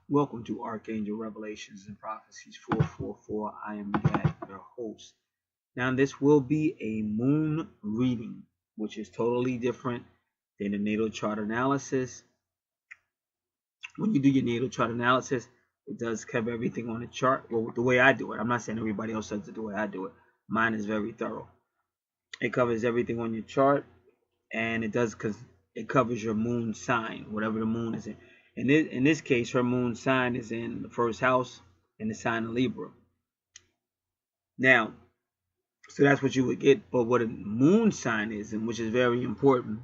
Welcome to Archangel Revelations and Prophecies 444. I am Gad, your host. Now, this will be a moon reading, which is totally different than a natal chart analysis. When you do your natal chart analysis, it does cover everything on the chart. Well, the way I do it, I'm not saying everybody else does it the way I do it. Mine is very thorough. It covers everything on your chart, and it does because it covers your moon sign, whatever the moon is in. In this case, her moon sign is in the first house in the sign of Libra. Now, so that's what you would get. But what a moon sign is, and which is very important,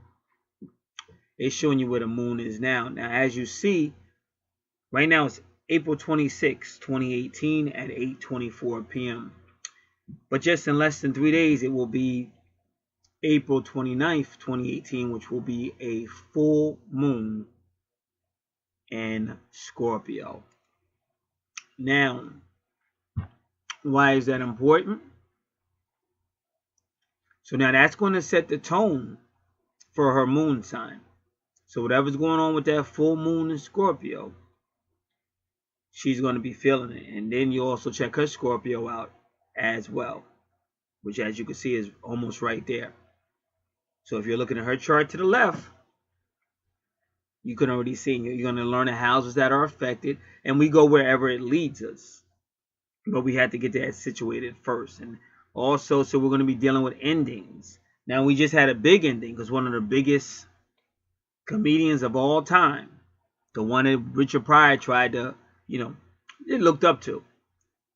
it's showing you where the moon is now. Now, as you see, right now it's April 26, 2018 at 8:24 p.m. But just in less than 3 days, it will be April 29th, 2018, which will be a full moon in Scorpio. Now, why is that important? So now that's going to set the tone for her moon sign. So whatever's going on with that full moon in Scorpio, she's going to be feeling it. And then you also check her Scorpio out as well, which as you can see is almost right there. So if you're looking at her chart to the left, you can already see you're going to learn the houses that are affected, and we go wherever it leads us. But we had to get that situated first. And also, so we're going to be dealing with endings. Now, we just had a big ending because one of the biggest comedians of all time, the one that Richard Pryor tried to, it looked up to,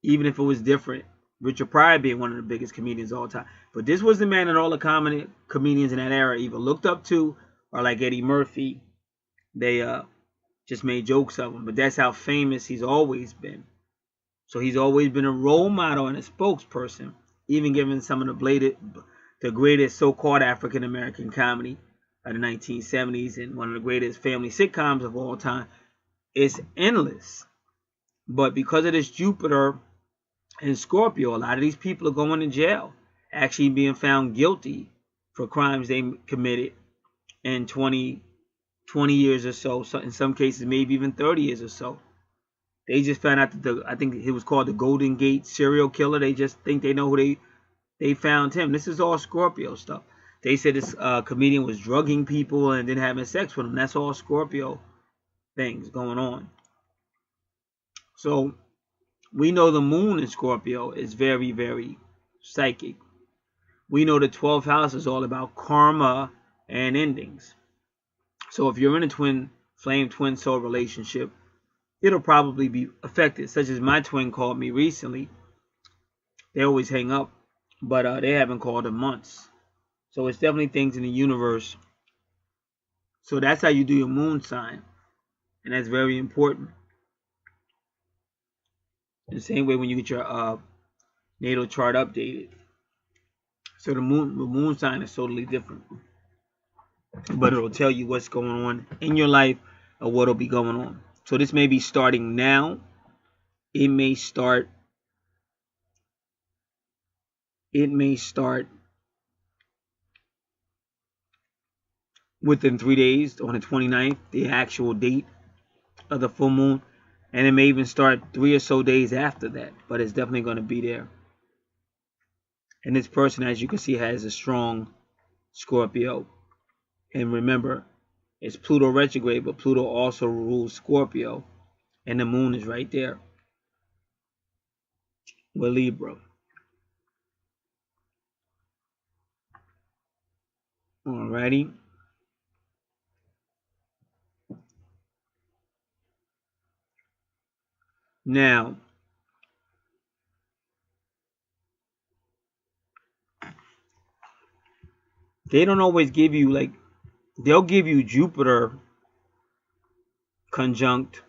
even if it was different. Richard Pryor being one of the biggest comedians of all time. But this was the man that all the comedians in that era either looked up to, or like Eddie Murphy, they just made jokes of him. But that's how famous he's always been. So he's always been a role model and a spokesperson, even given some of the greatest so-called African-American comedy of the 1970s and one of the greatest family sitcoms of all time. It's endless. But because of this Jupiter and Scorpio, a lot of these people are going to jail, actually being found guilty for crimes they committed in 20 years or so. So in some cases, maybe even 30 years or so. They just found out that I think it was called the Golden Gate serial killer. They just think they know who they found him. This is all Scorpio stuff. They said this comedian was drugging people and then having sex with them. That's all Scorpio things going on. So we know the moon in Scorpio is very, very psychic. We know the 12th house is all about karma and endings. So if you're in a twin soul relationship, it'll probably be affected, such as my twin called me recently. They always hang up, but they haven't called in months. So it's definitely things in the universe. So that's how you do your moon sign, and that's very important. The same way when you get your natal chart updated. So the moon sign is totally different, but it'll tell you what's going on in your life or what'll be going on. So this may be starting now. It may start within 3 days on the 29th, the actual date of the full moon. And it may even start 3 or so days after that. But it's definitely going to be there. And this person, as you can see, has a strong Scorpio. And remember, it's Pluto retrograde, but Pluto also rules Scorpio. And the moon is right there with Libra. Alrighty. Now, they don't always give you, they'll give you Jupiter conjunct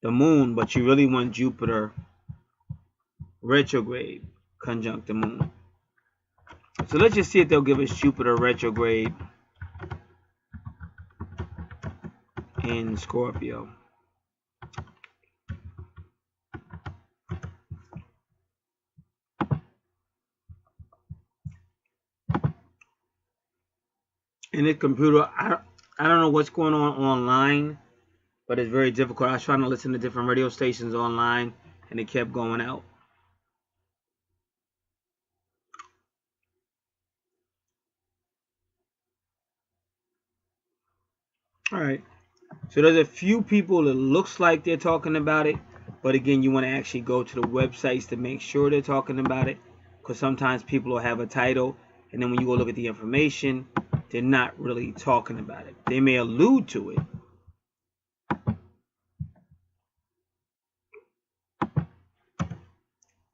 the moon, but you really want Jupiter retrograde conjunct the moon. So let's just see if they'll give us Jupiter retrograde in Scorpio. In this computer, I don't know what's going on online, but it's very difficult. I was trying to listen to different radio stations online, and it kept going out. All right. So there's a few people that looks like they're talking about it, but again, you want to actually go to the websites to make sure they're talking about it, because sometimes people will have a title, and then when you go look at the information, they're not really talking about it. They may allude to it.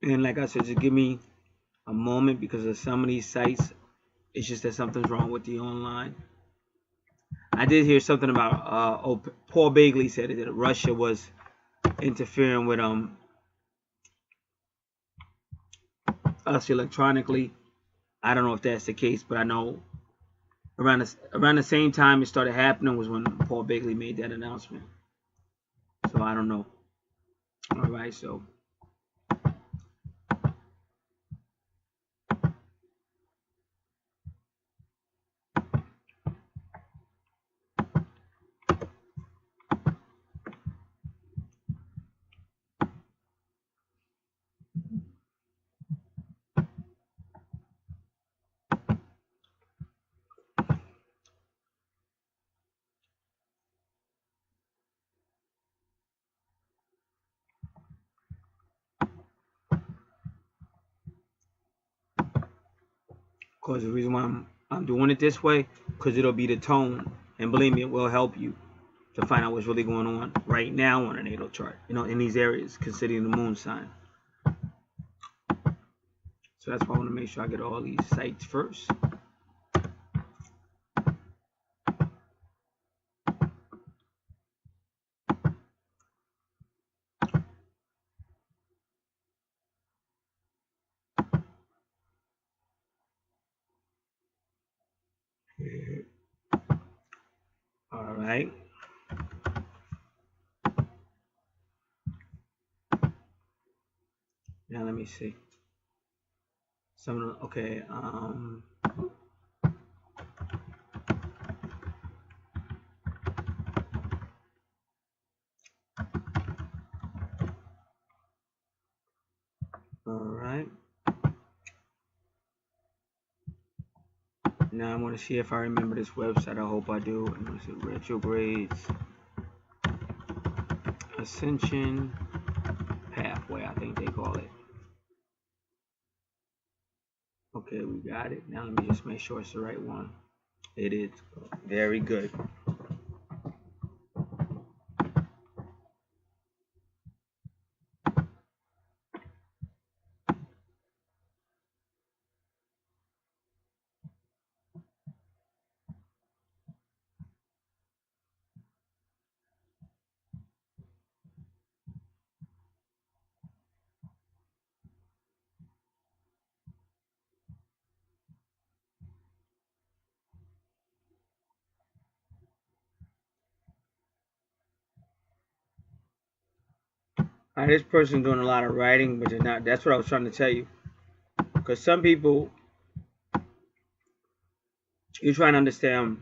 And like I said, just give me a moment, because of some of these sites, it's just that something's wrong with the online. I did hear something about Paul Bagley said that Russia was interfering with us electronically. I don't know if that's the case, but I know around the same time it started happening was when Paul Bagley made that announcement. So I don't know. All right, so because the reason why I'm doing it this way, because it'll be the tone, and believe me, it will help you to find out what's really going on right now on a natal chart, in these areas, considering the moon sign. So that's why I want to make sure I get all these sites first. All right. Now let me see. Okay. All right. Now I'm going to see if I remember this website. I hope I do. I'm going to see retrogrades, ascension, pathway, I think they call it. Okay, we got it. Now let me just make sure it's the right one. It is. Very good. All right, this person's doing a lot of writing, but they're not. That's what I was trying to tell you. Because some people, you're trying to understand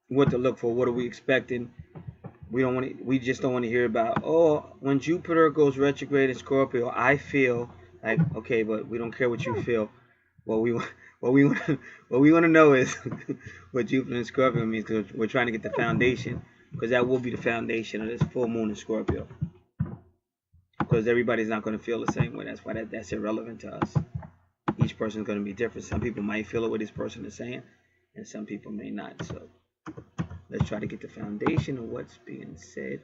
what to look for. What are we expecting? We just don't want to hear about, oh, when Jupiter goes retrograde in Scorpio, I feel like, okay, but we don't care what you feel. What we want to know is what Jupiter in Scorpio means, because we're trying to get the foundation, because that will be the foundation of this full moon in Scorpio. Because everybody's not going to feel the same way. That's why that's irrelevant to us. Each person's going to be different. Some people might feel it what this person is saying, and some people may not. So let's try to get the foundation of what's being said.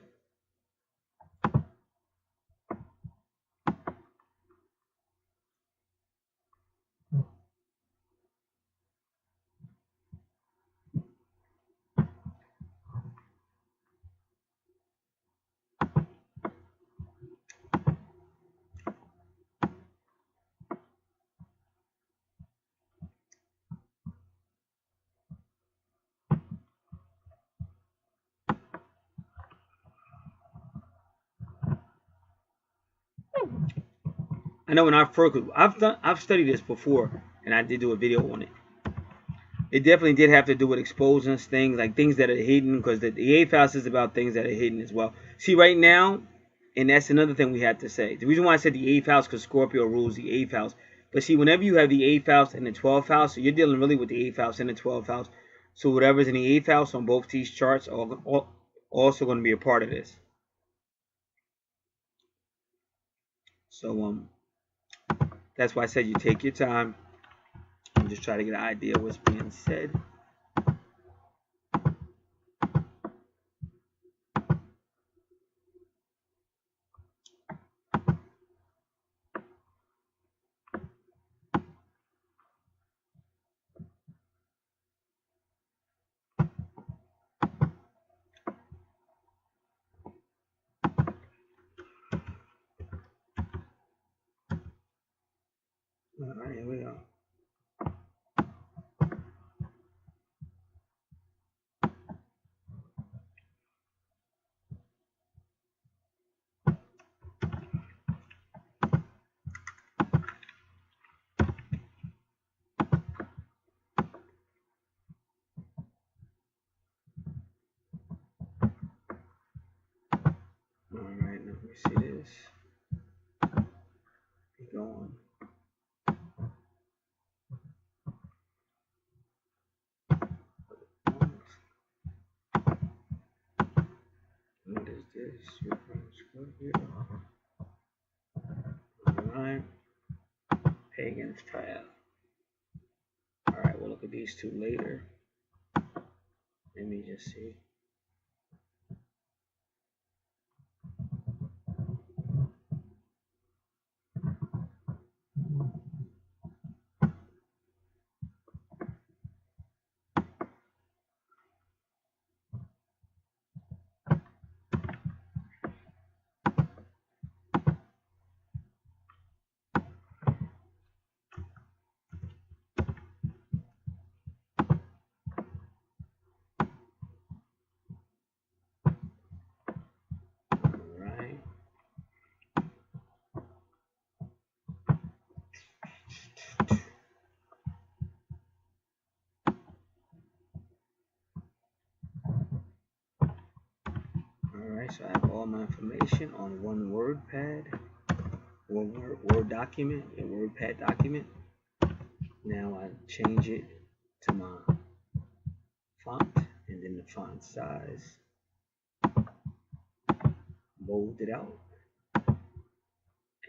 I know when I've studied this before, and I did do a video on it. it definitely did have to do with exposing things, like things that are hidden, because the 8th house is about things that are hidden as well. See, right now, and that's another thing we have to say. The reason why I said the 8th house, because Scorpio rules the 8th house. But see, whenever you have the 8th house and the 12th house, so you're dealing really with the 8th house and the 12th house. So whatever's in the 8th house on both these charts are also going to be a part of this. So that's why I said you take your time and just try to get an idea of what's being said. All right, here we go. All right, let me see this. Keep going. What is this? Alright. Pagan's Path. Alright, we'll look at these two later. Let me just see. Alright. Alright, so I have all my information on one word pad, word document, a word pad document. Now I change it to my font and then the font size. Bold it out.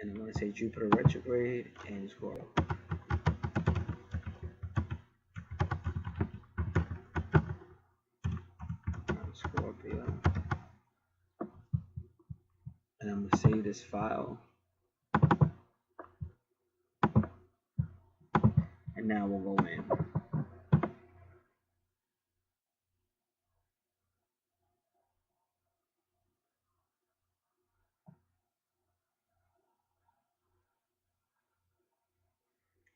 And I'm going to say Jupiter retrograde and Scorpio. Scorpio. And I'm going to save this file. And now we'll go in.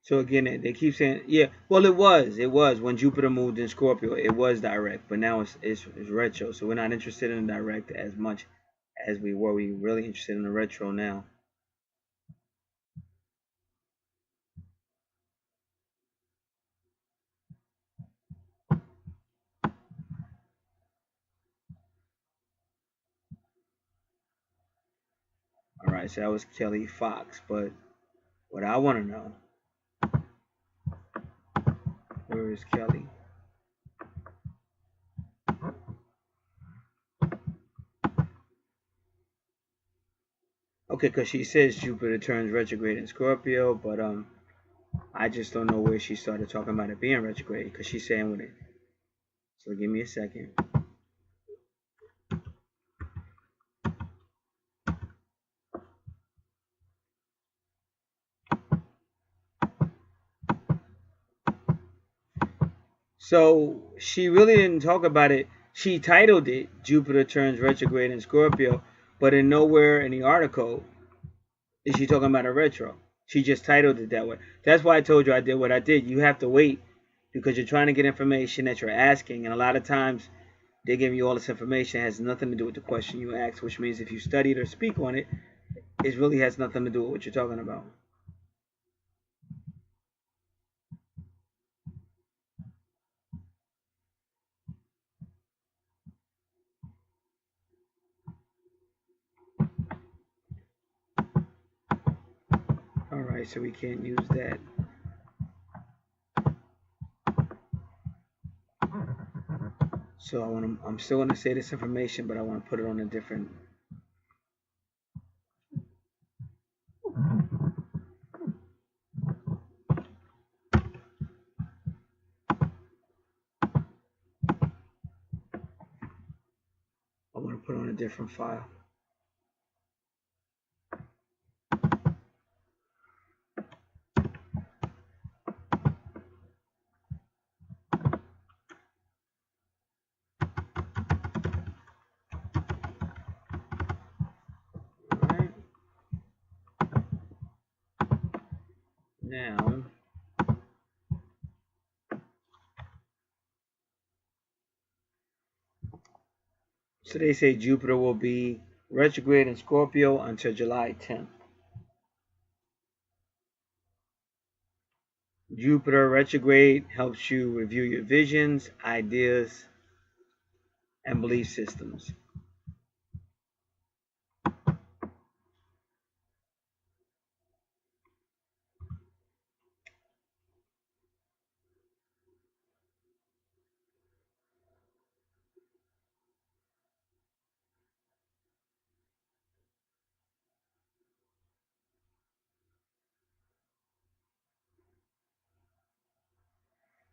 So again, they keep saying, yeah, well, it was when Jupiter moved in Scorpio, it was direct, but now it's retro. So we're not interested in the direct as much as we were. We're really interested in the retro now. All right, so that was Kelly Fox, but what I want to know, where is Kelly? Okay, because she says Jupiter turns retrograde in Scorpio, but I just don't know where she started talking about it being retrograde, because she's saying when it. So give me a second. So she really didn't talk about it. She titled it Jupiter turns retrograde in Scorpio, but in nowhere in the article is she talking about a retro. She just titled it that way. That's why I told you I did what I did. You have to wait because you're trying to get information that you're asking, and a lot of times they give you all this information that has nothing to do with the question you asked, which means if you studied or speak on it, it really has nothing to do with what you're talking about. Alright, so we can't use that. So I'm still going to say this information, but I want to put it on a different. I want to put on a different file. Now, so they say Jupiter will be retrograde in Scorpio until July 10th. Jupiter retrograde helps you review your visions, ideas, and belief systems.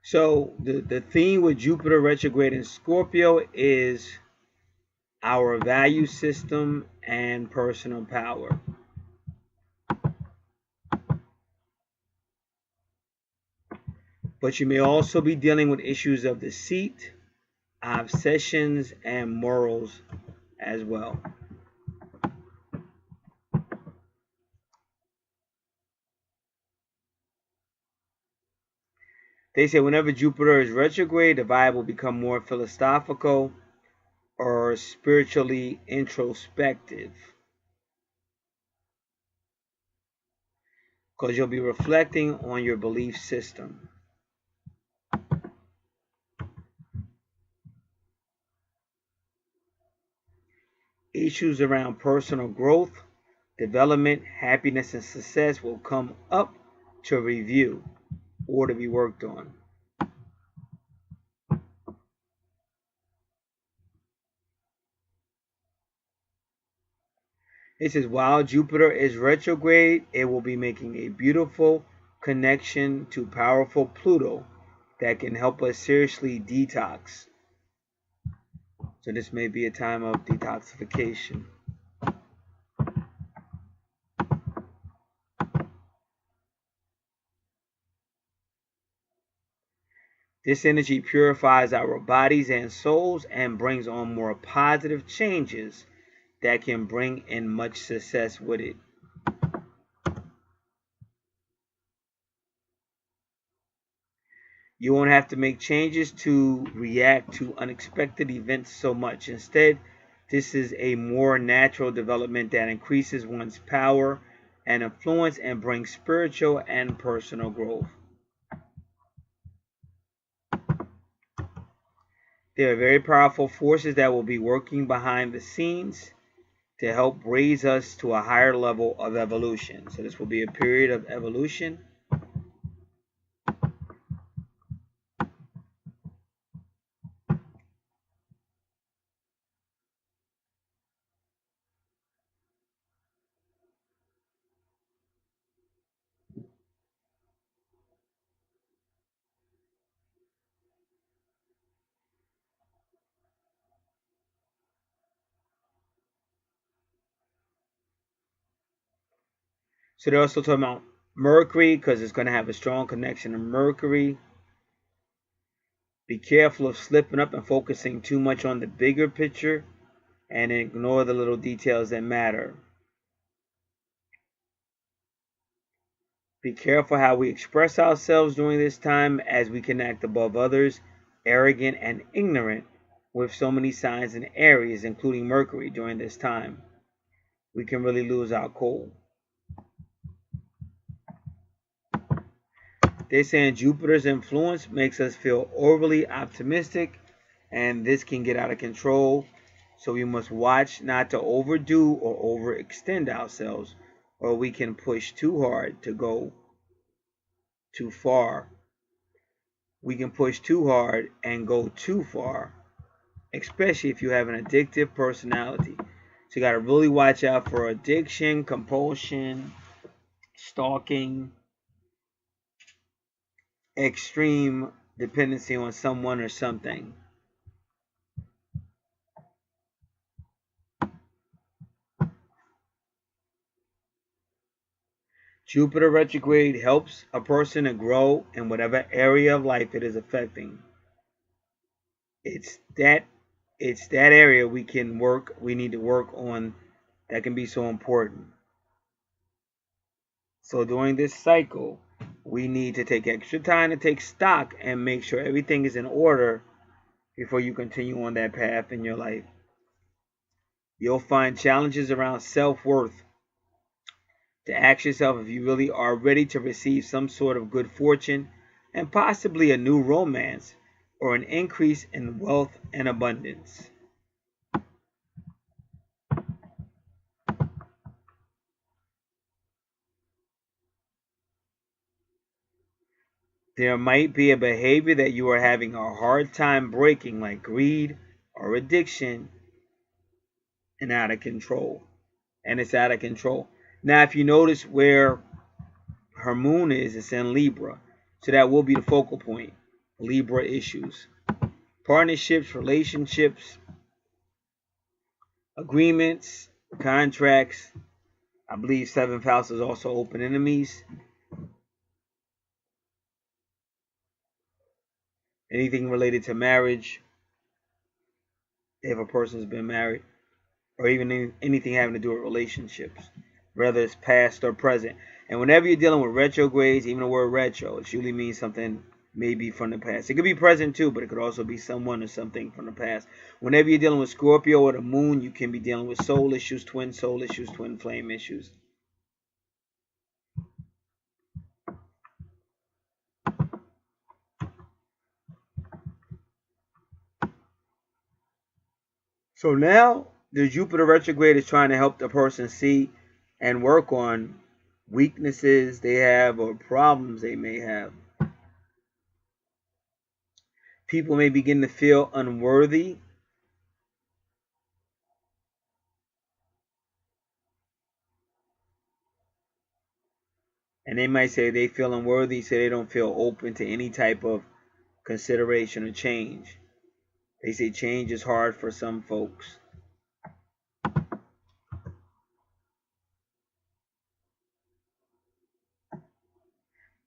So the theme with Jupiter retrograde in Scorpio is our value system and personal power. But you may also be dealing with issues of deceit, obsessions, and morals as well. They say whenever Jupiter is retrograde, the vibe will become more philosophical or spiritually introspective, because you'll be reflecting on your belief system. Issues around personal growth, development, happiness, and success will come up to review or to be worked on. It says while Jupiter is retrograde, it will be making a beautiful connection to powerful Pluto that can help us seriously detox. So this may be a time of detoxification. This energy purifies our bodies and souls and brings on more positive changes that can bring in much success with it. You won't have to make changes to react to unexpected events so much. Instead, this is a more natural development that increases one's power and influence and brings spiritual and personal growth. There are very powerful forces that will be working behind the scenes to help raise us to a higher level of evolution. So this will be a period of evolution. So they're also talking about Mercury, because it's going to have a strong connection to Mercury. Be careful of slipping up and focusing too much on the bigger picture and ignore the little details that matter. Be careful how we express ourselves during this time, as we can act above others, arrogant and ignorant, with so many signs in Aries, including Mercury, during this time. We can really lose our cool. They're saying Jupiter's influence makes us feel overly optimistic, and this can get out of control. So we must watch not to overdo or overextend ourselves or we can push too hard to go too far. We can push too hard and go too far, especially if you have an addictive personality. So you got to really watch out for addiction, compulsion, stalking, extreme dependency on someone or something. Jupiter retrograde helps a person to grow in whatever area of life it is affecting. It's that area we need to work on, that can be so important. So during this cycle, we need to take extra time to take stock and make sure everything is in order before you continue on that path in your life. You'll find challenges around self-worth. To ask yourself if you really are ready to receive some sort of good fortune and possibly a new romance or an increase in wealth and abundance. There might be a behavior that you are having a hard time breaking, like greed or addiction, and out of control. And it's out of control. Now, if you notice where her moon is, it's in Libra. So that will be the focal point. Libra issues. Partnerships, relationships, agreements, contracts. I believe 7th house is also open enemies. Anything related to marriage, if a person's been married, or even anything having to do with relationships, whether it's past or present. And whenever you're dealing with retrogrades, even the word retro, it usually means something maybe from the past. It could be present too, but it could also be someone or something from the past. Whenever you're dealing with Scorpio or the moon, you can be dealing with soul issues, twin flame issues. So now the Jupiter retrograde is trying to help the person see and work on weaknesses they have or problems they may have. People may begin to feel unworthy. And they might say they feel unworthy, so they don't feel open to any type of consideration or change. They say change is hard for some folks.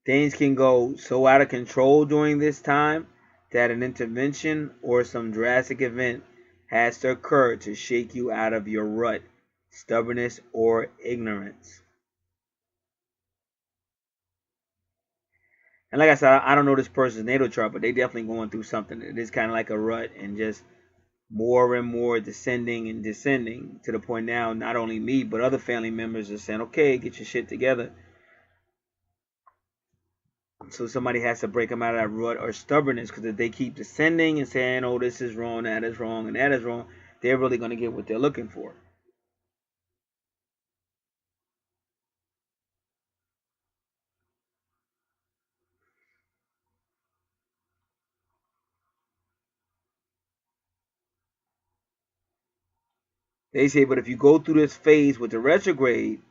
Things can go so out of control during this time that an intervention or some drastic event has to occur to shake you out of your rut, stubbornness, or ignorance. And like I said, I don't know this person's natal chart, but they definitely going through something. It is kind of like a rut, and just more and more descending and descending, to the point now not only me but other family members are saying, okay, get your shit together. So somebody has to break them out of that rut or stubbornness, because if they keep descending and saying, oh, this is wrong, that is wrong, and that is wrong, they're really going to get what they're looking for. They say, but if you go through this phase with the retrograde,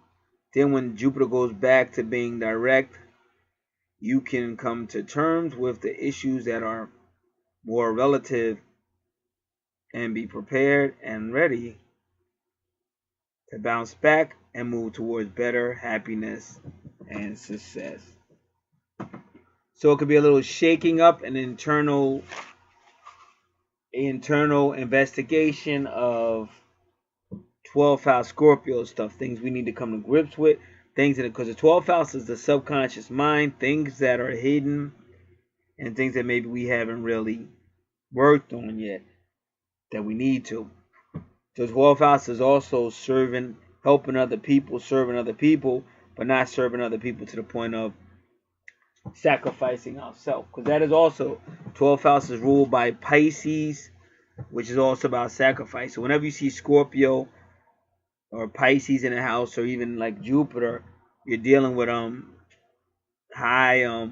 then when Jupiter goes back to being direct, you can come to terms with the issues that are more relative and be prepared and ready to bounce back and move towards better happiness and success. So it could be a little shaking up, an internal investigation of 12th house Scorpio stuff, things we need to come to grips with, things that, because the 12th house is the subconscious mind, things that are hidden and things that maybe we haven't really worked on yet that we need to. The 12th house is also helping other people, serving other people, but not serving other people to the point of sacrificing ourselves. Because that is also, 12th house is ruled by Pisces, which is also about sacrifice. So whenever you see Scorpio or Pisces in the house, or even like Jupiter, you're dealing with high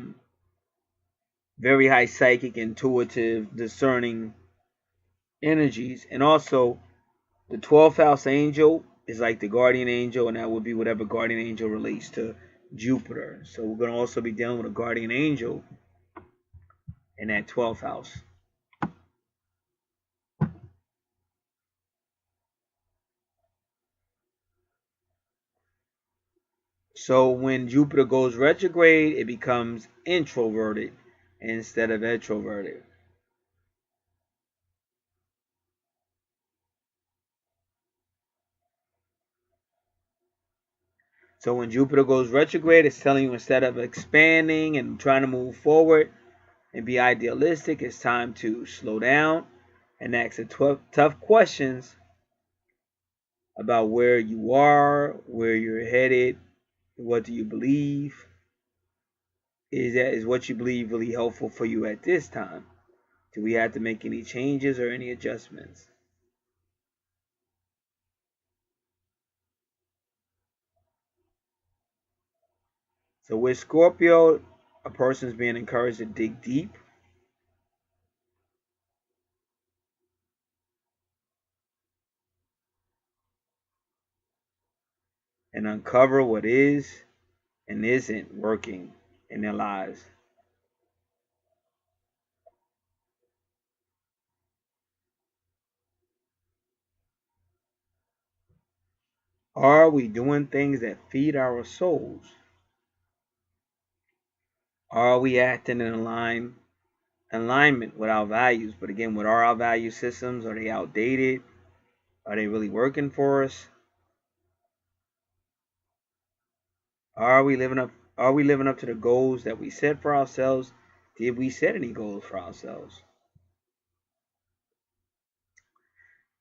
very high psychic, intuitive, discerning energies. And also the 12th house angel is like the guardian angel, and that would be whatever guardian angel relates to Jupiter. So we're going to also be dealing with a guardian angel in that 12th house. So when Jupiter goes retrograde, it becomes introverted instead of extroverted. So when Jupiter goes retrograde, it's telling you instead of expanding and trying to move forward and be idealistic, it's time to slow down and ask the tough questions about where you are, where you're headed, what do you believe? Is what you believe really helpful for you at this time? Do we have to make any changes or any adjustments? So with Scorpio, a person's being encouraged to dig deep and uncover what is and isn't working in their lives. Are we doing things that feed our souls? Are we acting in alignment with our values? But again, what are our value systems? Are they outdated? Are they really working for us? Are we living up to the goals that we set for ourselves? Did we set any goals for ourselves?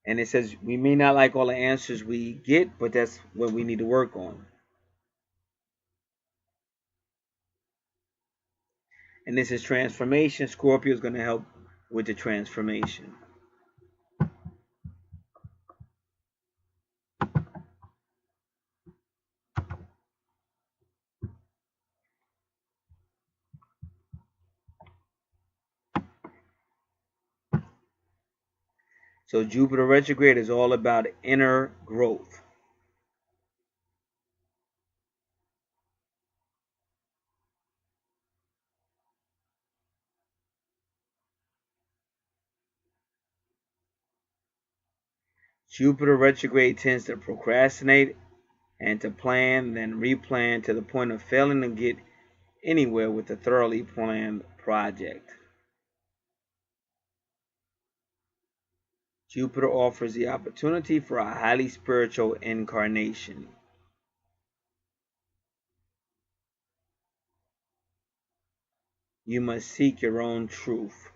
And it says we may not like all the answers we get, but that's what we need to work on. And this is transformation. Scorpio is going to help with the transformation. So Jupiter retrograde is all about inner growth. Jupiter retrograde tends to procrastinate and to plan, then replan to the point of failing to get anywhere with a thoroughly planned project. Jupiter offers the opportunity for a highly spiritual incarnation. You must seek your own truth.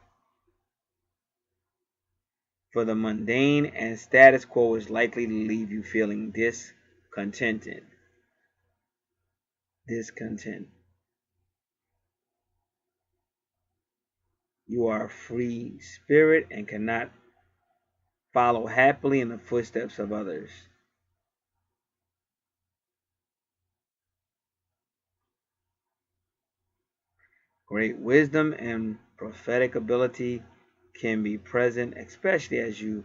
For the mundane and status quo is likely to leave you feeling discontented. Discontent. You are a free spirit and cannot follow happily in the footsteps of others. Great wisdom and prophetic ability can be present, especially as you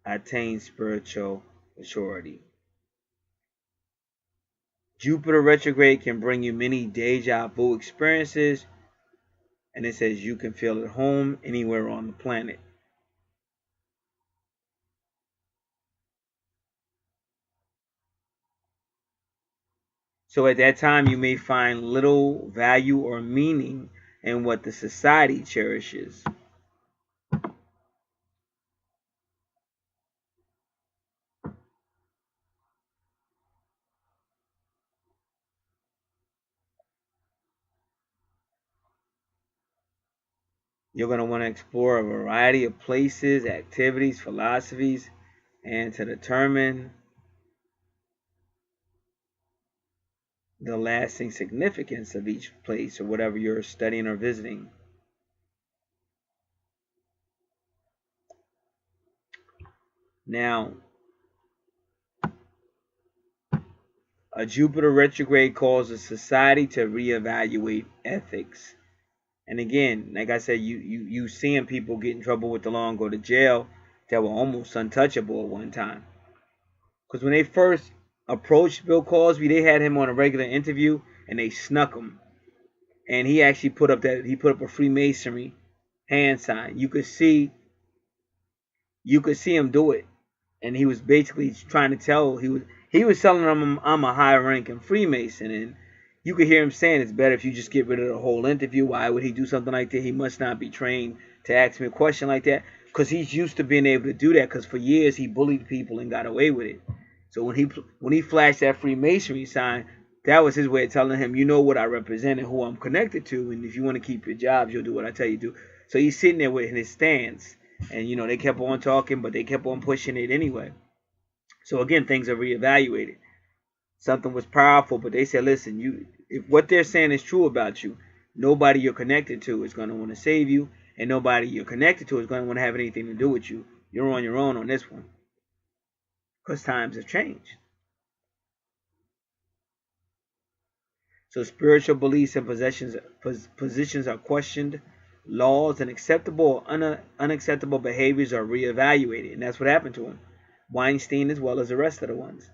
attain spiritual maturity. Jupiter retrograde can bring you many deja vu experiences, and it says you can feel at home anywhere on the planet. So at that time, you may find little value or meaning in what the society cherishes. You're going to want to explore a variety of places, activities, philosophies, and to determine the lasting significance of each place or whatever you're studying or visiting. Now, A Jupiter retrograde causes society to reevaluate ethics. And again, like I said, you seeing people get in trouble with the law and go to jail that were almost untouchable at one time. Because when they first approached Bill Cosby, they had him on a regular interview and they snuck him. And he actually put up a Freemasonry hand sign. You could see him do it. And he was basically trying to tell he was telling them I'm a high ranking Freemason, and you could hear him saying it's better if you just get rid of the whole interview. Why would he do something like that? He must not be trained to ask me a question like that, because he's used to being able to do that, because for years he bullied people and got away with it. So when he flashed that Freemasonry sign, that was his way of telling him, you know what I represent and who I'm connected to, and if you want to keep your jobs, you'll do what I tell you to do. So he's sitting there with his stance, and they kept on talking, but they kept on pushing it anyway. So again, things are reevaluated. Something was powerful, but they said, listen, if what they're saying is true about you, nobody you're connected to is going to want to save you, and nobody you're connected to is going to want to have anything to do with you. You're on your own on this one, because times have changed. So spiritual beliefs and positions are questioned. Laws and acceptable or unacceptable behaviors are reevaluated, and that's what happened to him. Weinstein as well as the rest of the ones.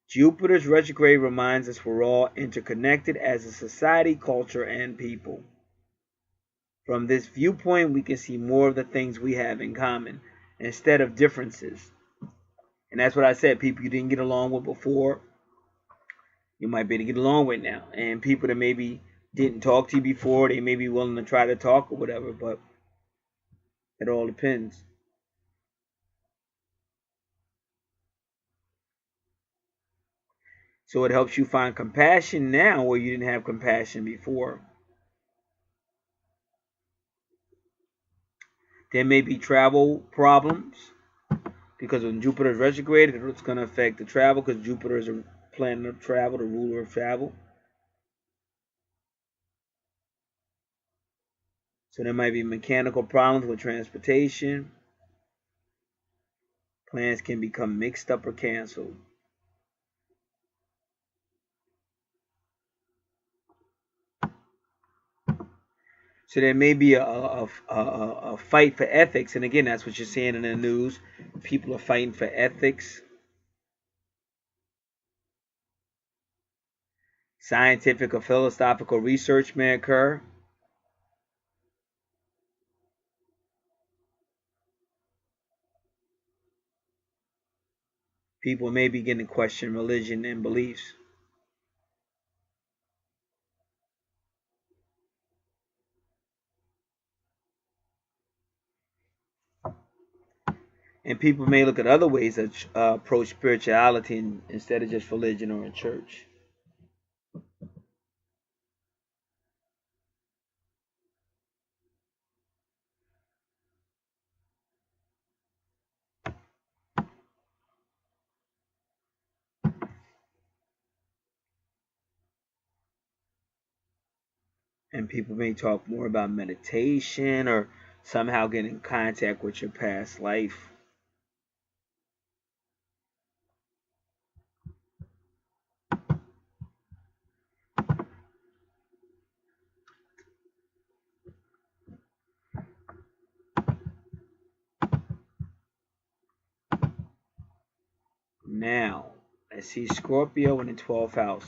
Jupiter's retrograde reminds us we're all interconnected as a society, culture, and people. From this viewpoint, we can see more of the things we have in common instead of differences. And that's what I said. People you didn't get along with before, you might be able to get along with now. And people that maybe didn't talk to you before, they may be willing to try to talk or whatever, but it all depends. So it helps you find compassion now where you didn't have compassion before. There may be travel problems because when Jupiter is retrograde, it's going to affect the travel, because Jupiter is a planet of travel, the ruler of travel. So there might be mechanical problems with transportation. Plans can become mixed up or canceled. So there may be a fight for ethics. And again, that's what you're seeing in the news. People are fighting for ethics. Scientific or philosophical research may occur. People may begin to question religion and beliefs. And people may look at other ways to approach spirituality instead of just religion or a church. And people may talk more about meditation or somehow get in contact with your past life. Now, let's see Scorpio in the 12th house.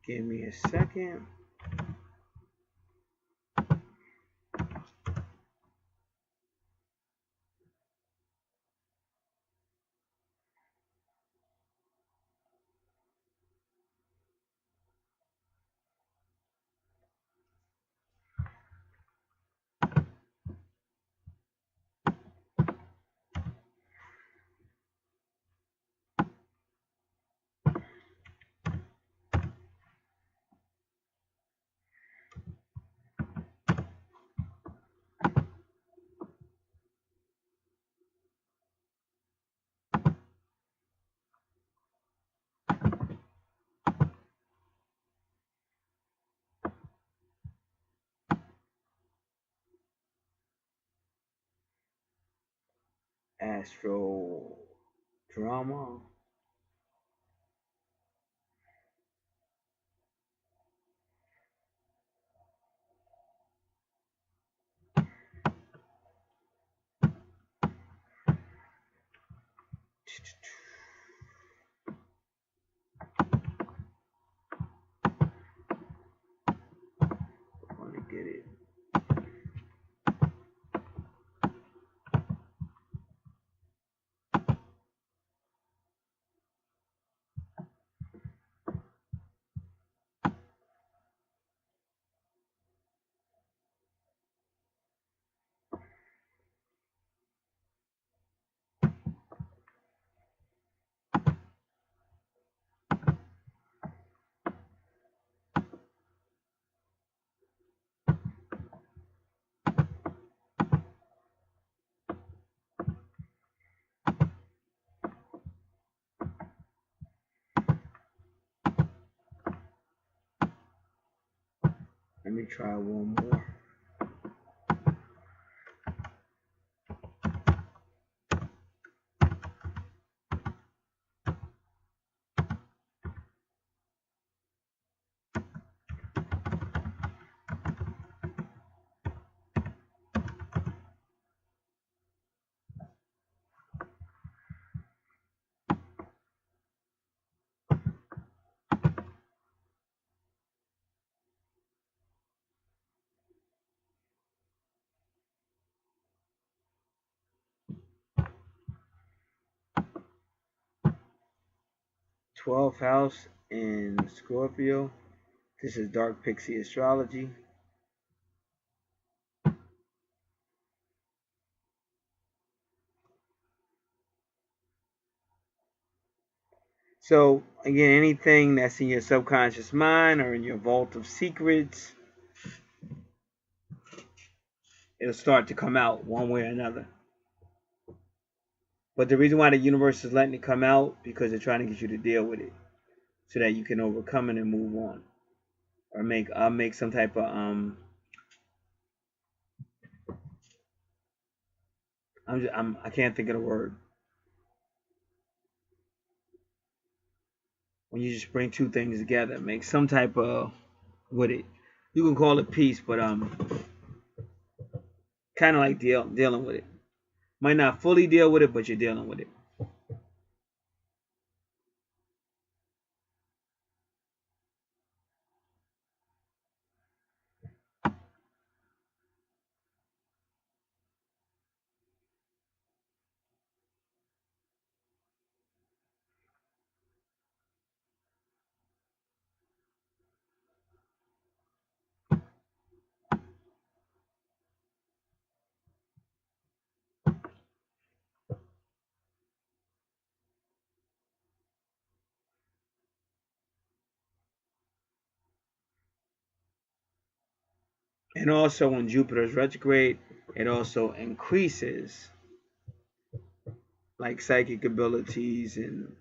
Give me a second. Astro drama. I want to get it. Let me try one more. Twelfth house in Scorpio. This is Dark Pixie Astrology. So again, anything that's in your subconscious mind or in your vault of secrets, it'll start to come out one way or another. But the reason why the universe is letting it come out, because they're trying to get you to deal with it, so that you can overcome it and move on, or make some type of I can't think of the word. When you just bring two things together, make some type of with it. You can call it peace, but kind of like dealing with it. Might not fully deal with it, but you're dealing with it. And also when Jupiter is retrograde, it also increases like psychic abilities and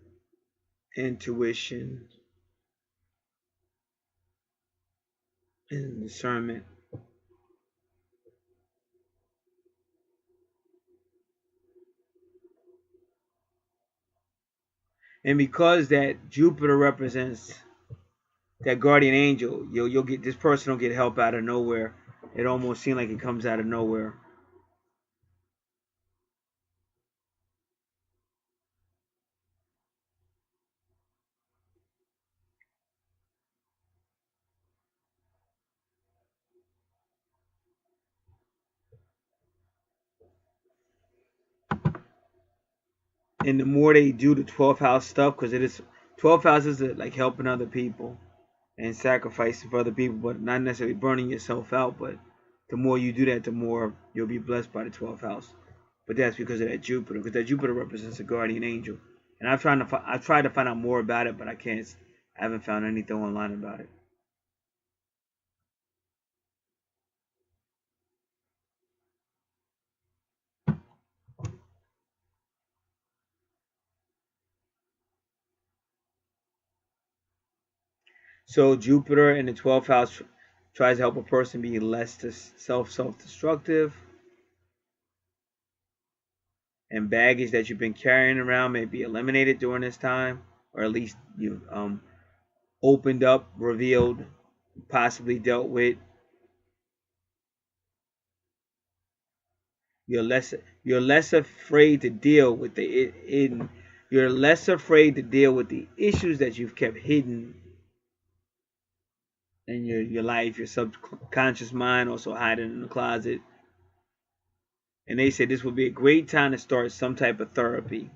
intuition and discernment. And because that Jupiter represents that guardian angel, you'll get this person will get help out of nowhere. It almost seems like it comes out of nowhere. And the more they do the 12th house stuff, because it is 12th house is like helping other people and sacrificing for other people, but not necessarily burning yourself out. But the more you do that, the more you'll be blessed by the 12th house. But that's because of that Jupiter, because that Jupiter represents a guardian angel. And I've tried to find out more about it, but I can't. I haven't found anything online about it. So Jupiter in the 12th house tries to help a person be less self-destructive, and baggage that you've been carrying around may be eliminated during this time, or at least you've opened up, revealed, possibly dealt with. You're less afraid to deal with you're less afraid to deal with the issues that you've kept hidden in your life, your subconscious mind, also hiding in the closet. And they said this would be a great time to start some type of therapy.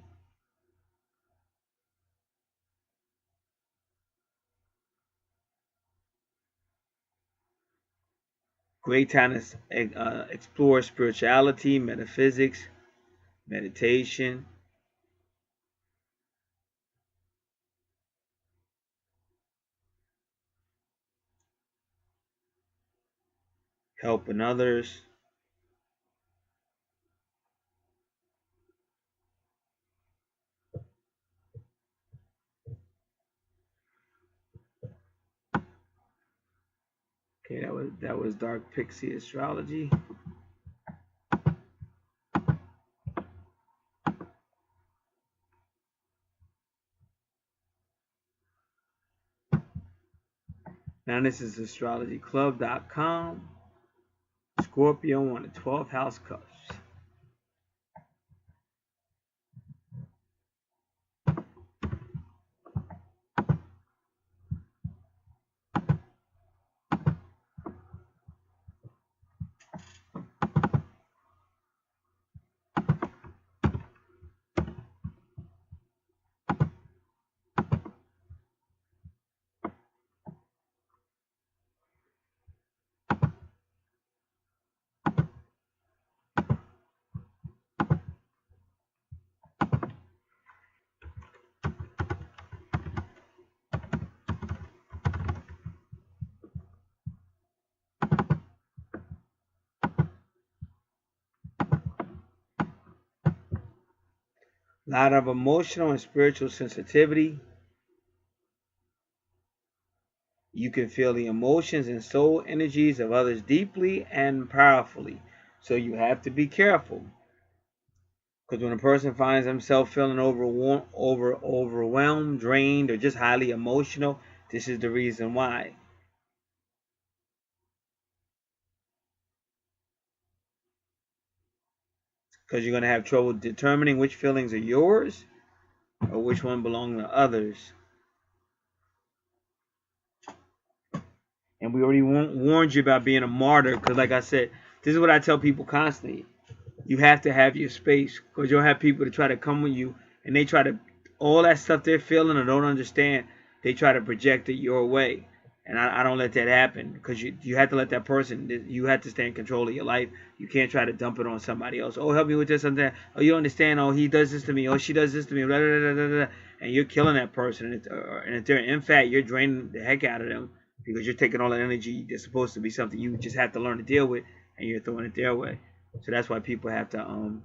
Great time to explore spirituality, metaphysics, meditation, helping others. Okay, that was Dark Pixie Astrology. Now this is astrologyclub.com. Scorpio on the 12th house cusp. A lot of emotional and spiritual sensitivity. You can feel the emotions and soul energies of others deeply and powerfully. So you have to be careful. Because when a person finds himself feeling overwhelmed, drained, or just highly emotional, this is the reason why. Because you're going to have trouble determining which feelings are yours or which one belong to others. And we already warned you about being a martyr, because like I said, this is what I tell people constantly. You have to have your space, because you'll have people to try to come with you, and they try to, all that stuff they're feeling or don't understand, they try to project it your way. And I don't let that happen, because you have to let that person, you have to stay in control of your life. You can't try to dump it on somebody else. Oh, help me with this and that. Oh, you don't understand. Oh, he does this to me. Oh, she does this to me. Blah, blah, blah, blah, blah. And you're killing that person. And if they're in fact, you're draining the heck out of them, because you're taking all that energy that's supposed to be something you just have to learn to deal with, and you're throwing it their way. So that's why people have to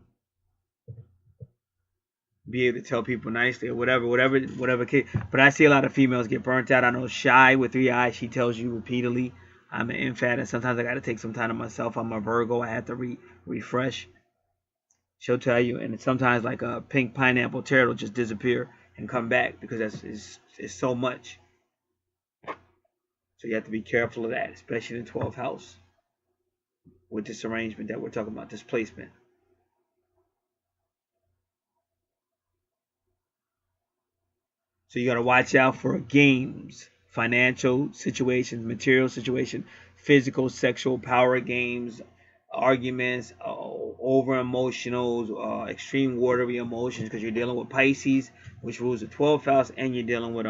be able to tell people nicely or whatever case. But I see a lot of females get burnt out. I know Shy with 3 eyes, she tells you repeatedly, I'm an infant, and sometimes I got to take some time to myself. I'm a Virgo. I have to refresh. She'll tell you, and sometimes like a pink pineapple tear will just disappear and come back, because it's so much. So you have to be careful of that, especially in the 12th house with this arrangement that we're talking about, this placement. So you got to watch out for games, financial situations, material situation, physical, sexual, power games, arguments, over emotional, extreme watery emotions, because you're dealing with Pisces, which rules the 12th house, and you're dealing with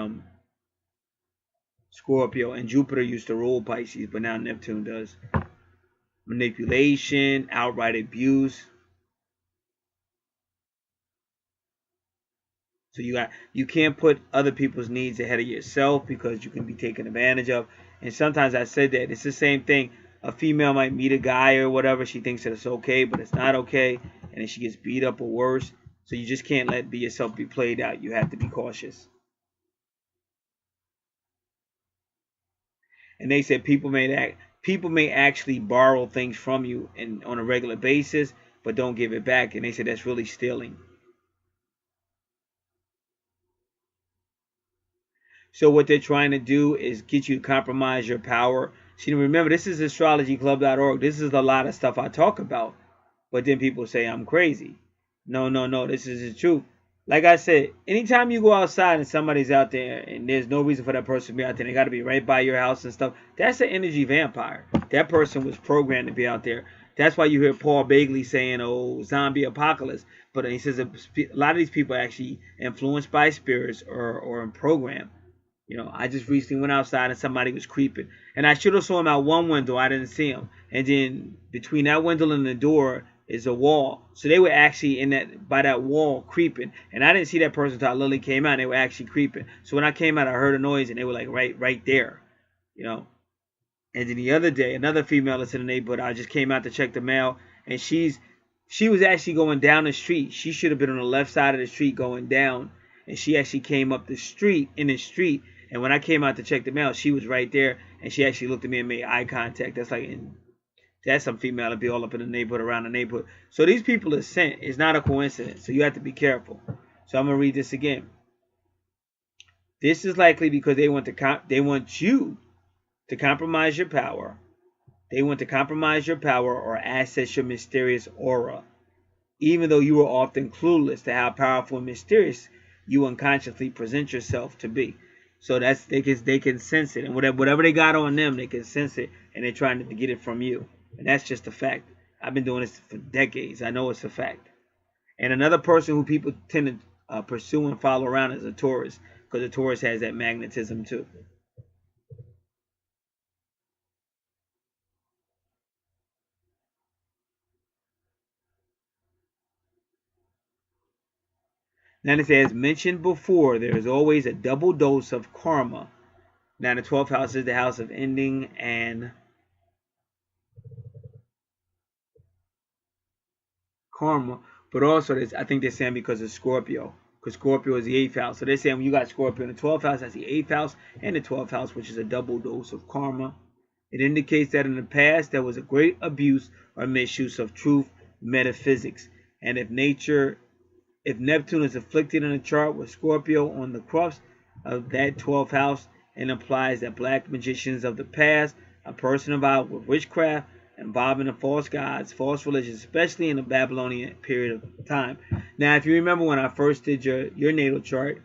Scorpio, and Jupiter used to rule Pisces, but now Neptune does. Manipulation, outright abuse. So you can't put other people's needs ahead of yourself, because you can be taken advantage of. And sometimes I said that it's the same thing. A female might meet a guy or whatever, she thinks that it's okay, but it's not okay, and then she gets beat up or worse. So you just can't let yourself be played out. You have to be cautious. And they said people may actually borrow things from you and on a regular basis, but don't give it back. And they said that's really stealing. So what they're trying to do is get you to compromise your power. See, remember, this is astrologyclub.org. This is a lot of stuff I talk about. But then people say I'm crazy. No, no, no. This is the truth. Like I said, anytime you go outside and somebody's out there and there's no reason for that person to be out there, they got to be right by your house and stuff, that's an energy vampire. That person was programmed to be out there. That's why you hear Paul Bagley saying, oh, zombie apocalypse. But he says a lot of these people are actually influenced by spirits or programmed. You know, I just recently went outside and somebody was creeping. And I should have saw him out one window. I didn't see him. And then between that window and the door is a wall. So they were actually by that wall creeping. And I didn't see that person until I literally came out. They were actually creeping. So when I came out, I heard a noise and they were like right there. You know. And then the other day, another female that's in the neighborhood, I just came out to check the mail. And she was actually going down the street. She should have been on the left side of the street going down. And she actually came up the street, in the street. And when I came out to check the mail, she was right there. And she actually looked at me and made eye contact. That's some female to be all up in the neighborhood, around the neighborhood. So these people are sent. It's not a coincidence. So you have to be careful. So I'm going to read this again. This is likely because they want you to compromise your power. They want to compromise your power or access your mysterious aura. Even though you are often clueless to how powerful and mysterious you unconsciously present yourself to be. So they can sense it, and whatever they got on them, they can sense it, and they're trying to get it from you. And that's just a fact. I've been doing this for decades. I know it's a fact. And another person who people tend to pursue and follow around is a Taurus, because a Taurus has that magnetism too. Now it says, mentioned before, there is always a double dose of karma. Now the 12th house is the house of ending and karma. But also, I think they're saying because of Scorpio. Because Scorpio is the 8th house. So they're saying when you got Scorpio in the 12th house, that's the 8th house and the 12th house, which is a double dose of karma. It indicates that in the past, there was a great abuse or misuse of truth, metaphysics. And if Neptune is afflicted in a chart with Scorpio on the crux of that 12th house, it implies that black magicians of the past, a person involved with witchcraft, involving the false gods, false religions, especially in the Babylonian period of time. Now, if you remember when I first did your natal chart,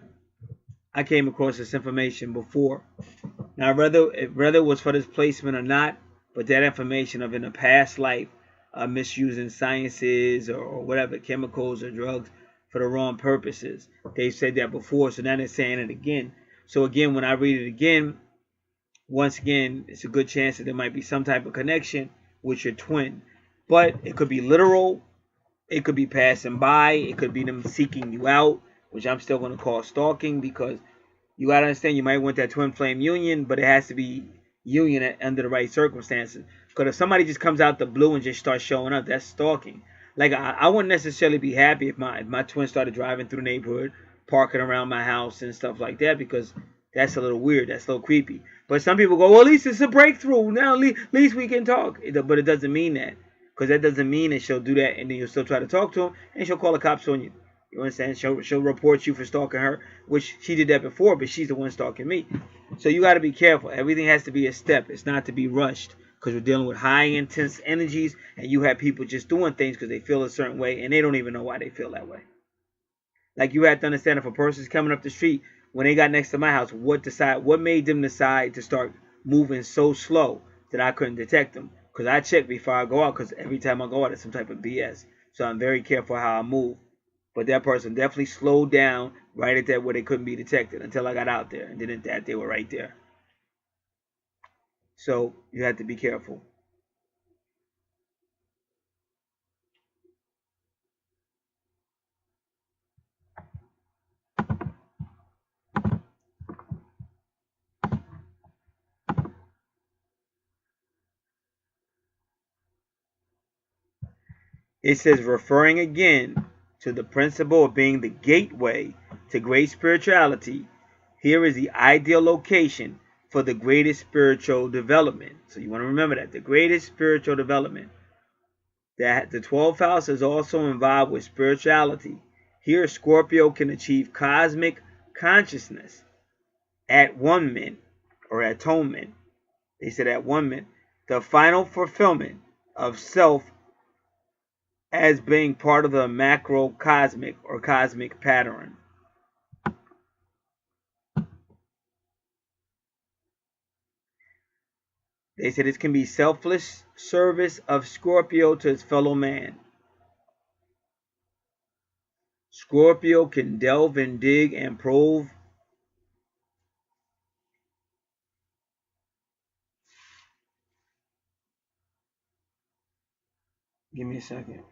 I came across this information before. Now, whether it was for this placement or not, but that information of in a past life, misusing sciences or whatever, chemicals or drugs, for the wrong purposes. They've said that before, so now they're saying it again. So again, when I read it again, once again, it's a good chance that there might be some type of connection with your twin. But it could be literal. It could be passing by. It could be them seeking you out, which I'm still going to call stalking, because you got to understand you might want that twin flame union, but it has to be union under the right circumstances. Because if somebody just comes out the blue and just starts showing up, that's stalking. Like, I wouldn't necessarily be happy if my twin started driving through the neighborhood, parking around my house and stuff like that, because that's a little weird. That's a little creepy. But some people go, well, at least it's a breakthrough. Now, at least we can talk. But it doesn't mean that. Because that doesn't mean that she'll do that and then you'll still try to talk to him and she'll call the cops on you. You understand? She'll report you for stalking her, which she did that before, but she's the one stalking me. So you got to be careful. Everything has to be a step. It's not to be rushed. Because we're dealing with high intense energies, and you have people just doing things because they feel a certain way and they don't even know why they feel that way. Like, you have to understand, if a person's coming up the street, when they got next to my house, what made them decide to start moving so slow that I couldn't detect them? because I check before I go out, because every time I go out, it's some type of BS. So I'm very careful how I move. But that person definitely slowed down right at that where they couldn't be detected until I got out there. And then at that, they were right there. So you have to be careful. It says, referring again to the principle of being the gateway to great spirituality, here is the ideal location for the greatest spiritual development. So you want to remember that, the greatest spiritual development. That the 12th house is also involved with spirituality. Here, Scorpio can achieve cosmic consciousness at one-ment or atonement. They said at one-ment, the final fulfillment of self as being part of the macrocosmic or cosmic pattern. They said it can be selfless service of Scorpio to his fellow man. Scorpio can delve and dig and probe. Give me a second.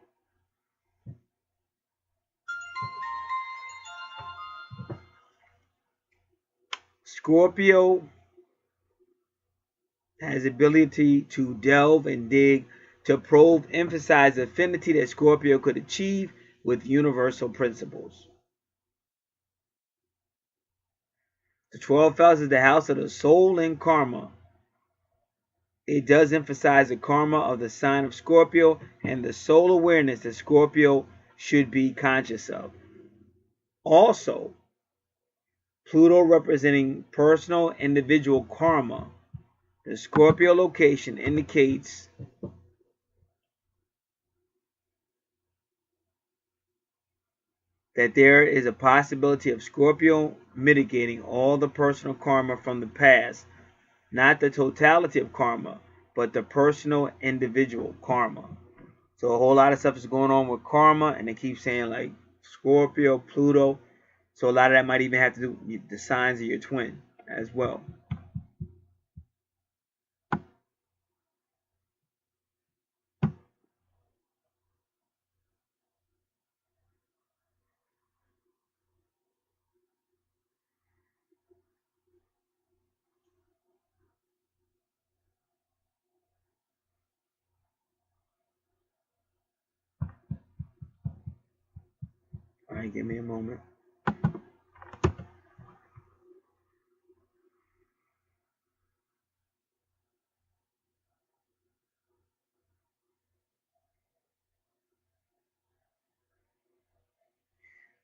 Scorpio has the ability to delve and dig, to probe, emphasize the affinity that Scorpio could achieve with universal principles. The 12th house is the house of the soul and karma. It does emphasize the karma of the sign of Scorpio and the soul awareness that Scorpio should be conscious of. Also, Pluto representing personal individual karma. The Scorpio location indicates that there is a possibility of Scorpio mitigating all the personal karma from the past. Not the totality of karma, but the personal individual karma. So a whole lot of stuff is going on with karma, and they keep saying like Scorpio, Pluto. So a lot of that might even have to do with the signs of your twin as well. All right, give me a moment.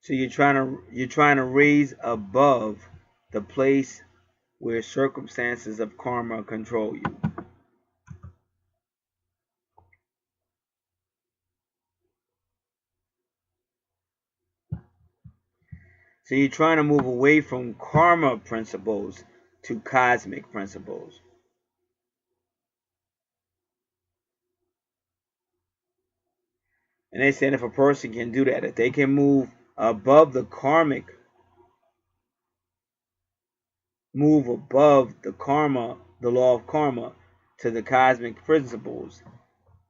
So you're trying to raise above the place where circumstances of karma control you. So you're trying to move away from karma principles to cosmic principles. And they said if a person can do that, if they can move above the karmic, move above the karma, the law of karma, to the cosmic principles,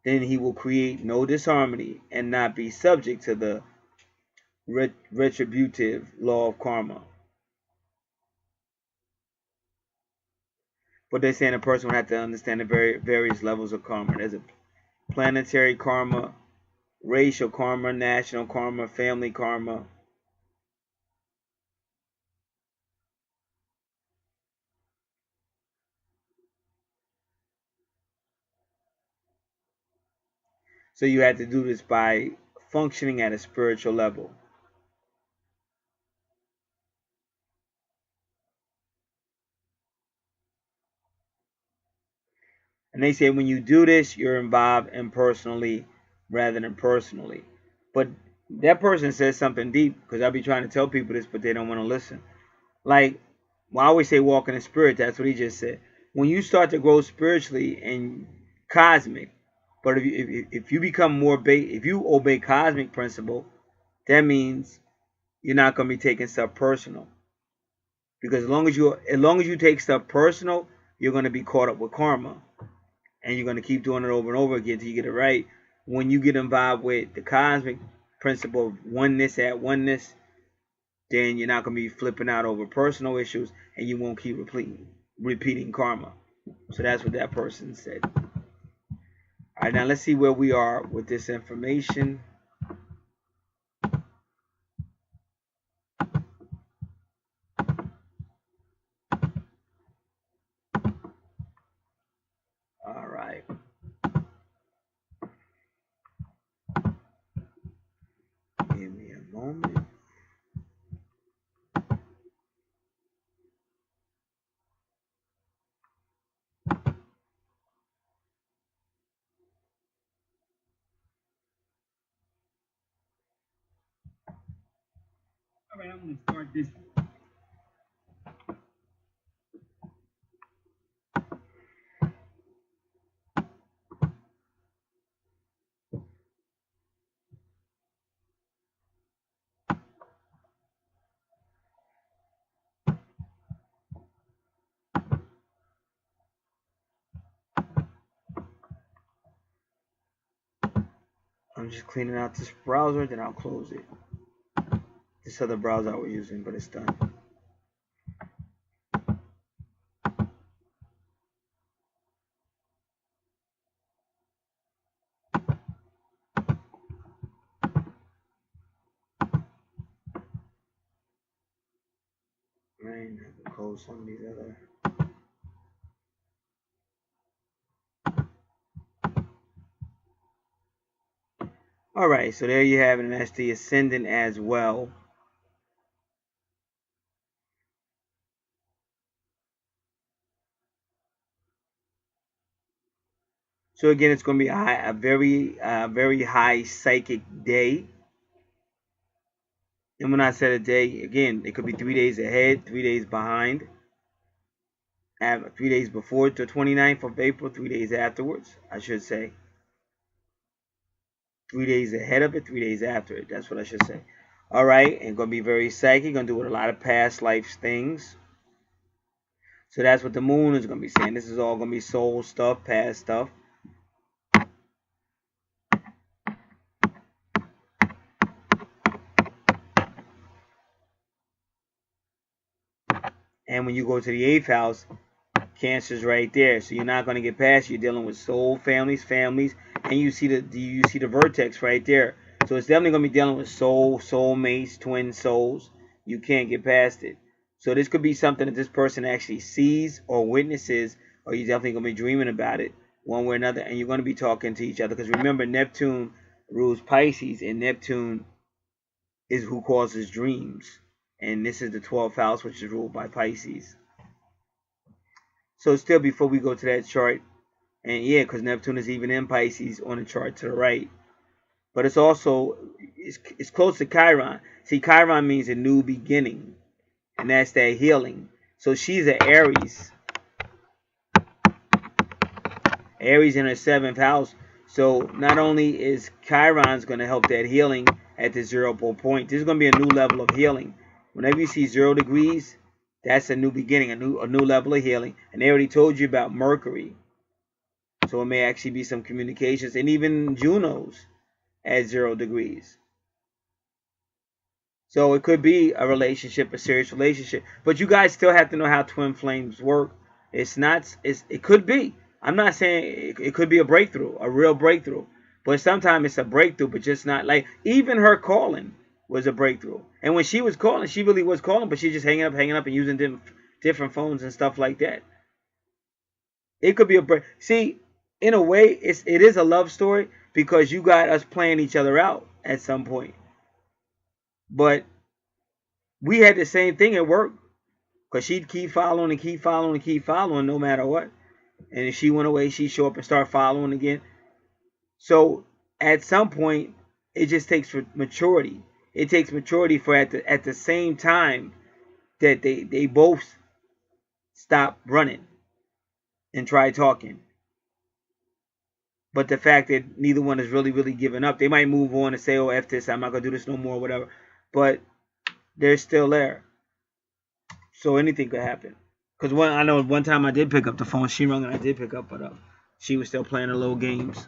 then he will create no disharmony and not be subject to the retributive law of karma. But they're saying a person would have to understand the various levels of karma. There's a planetary karma, racial karma, national karma, family karma. So you have to do this by functioning at a spiritual level. And they say when you do this, you're involved impersonally rather than personally. But that person says something deep, because I'll be trying to tell people this, but they don't want to listen. Like, well, I always say walk in the spirit. That's what he just said. When you start to grow spiritually and cosmic. But if you become more if you obey cosmic principle, that means you're not going to be taking stuff personal. Because as long as you take stuff personal, you're going to be caught up with karma, and you're going to keep doing it over and over again until you get it right. When you get involved with the cosmic principle of oneness at oneness, then you're not going to be flipping out over personal issues, and you won't keep repeating karma. So that's what that person said. All right, now let's see where we are with this information. All right. Give me a moment. All right, I'm going to start this. I'm just cleaning out this browser, then I'll close it. This other browser I was using, but it's done. Right, I can close some of these other. All right, so there you have it, and that's the ascendant as well. So again, it's going to be a very high psychic day. And when I said a day, again, it could be 3 days ahead, 3 days behind, 3 days before the 29th of April, 3 days afterwards, I should say. 3 days ahead of it, 3 days after it. That's what I should say. All right, and going to be very psychic, going to do a lot of past life things. So that's what the moon is going to be saying. This is all going to be soul stuff, past stuff. And when you go to the 8th house, Cancer's right there. So you're not going to get past. You're dealing with soul families, and you see the vertex right there. So it's definitely going to be dealing with soulmates, twin souls. You can't get past it. So this could be something that this person actually sees or witnesses, or you're definitely going to be dreaming about it one way or another, and you're going to be talking to each other. Because remember, Neptune rules Pisces, and Neptune is who causes dreams. And this is the 12th house, which is ruled by Pisces. So still, before we go to that chart, and yeah, because Neptune is even in Pisces on the chart to the right. But it's also, it's close to Chiron. See, Chiron means a new beginning. And that's that healing. So she's an Aries. Aries in her 7th house. So not only is Chiron's going to help that healing at the 0 point, this is going to be a new level of healing. Whenever you see 0 degrees, that's a new beginning, a new level of healing. And they already told you about Mercury. So it may actually be some communications. And even Juno's at 0 degrees. So it could be a relationship, a serious relationship. But you guys still have to know how twin flames work. It could be. I'm not saying it could be a breakthrough, a real breakthrough. But sometimes it's a breakthrough, but just not like, even her calling was a breakthrough. And when she was calling, she really was calling, but she's just hanging up and using different phones and stuff like that. It could be a break. See, in a way, it is a love story because you got us playing each other out at some point. But we had the same thing at work because she'd keep following no matter what. And if she went away, she'd show up and start following again. So at some point, it just takes maturity. It takes maturity for at the same time that they both stop running and try talking. But the fact that neither one is really giving up, they might move on and say, oh, F this, I'm not going to do this no more, whatever. But they're still there. So anything could happen. Because I know one time I did pick up the phone. She rung and I did pick up, but she was still playing the little games.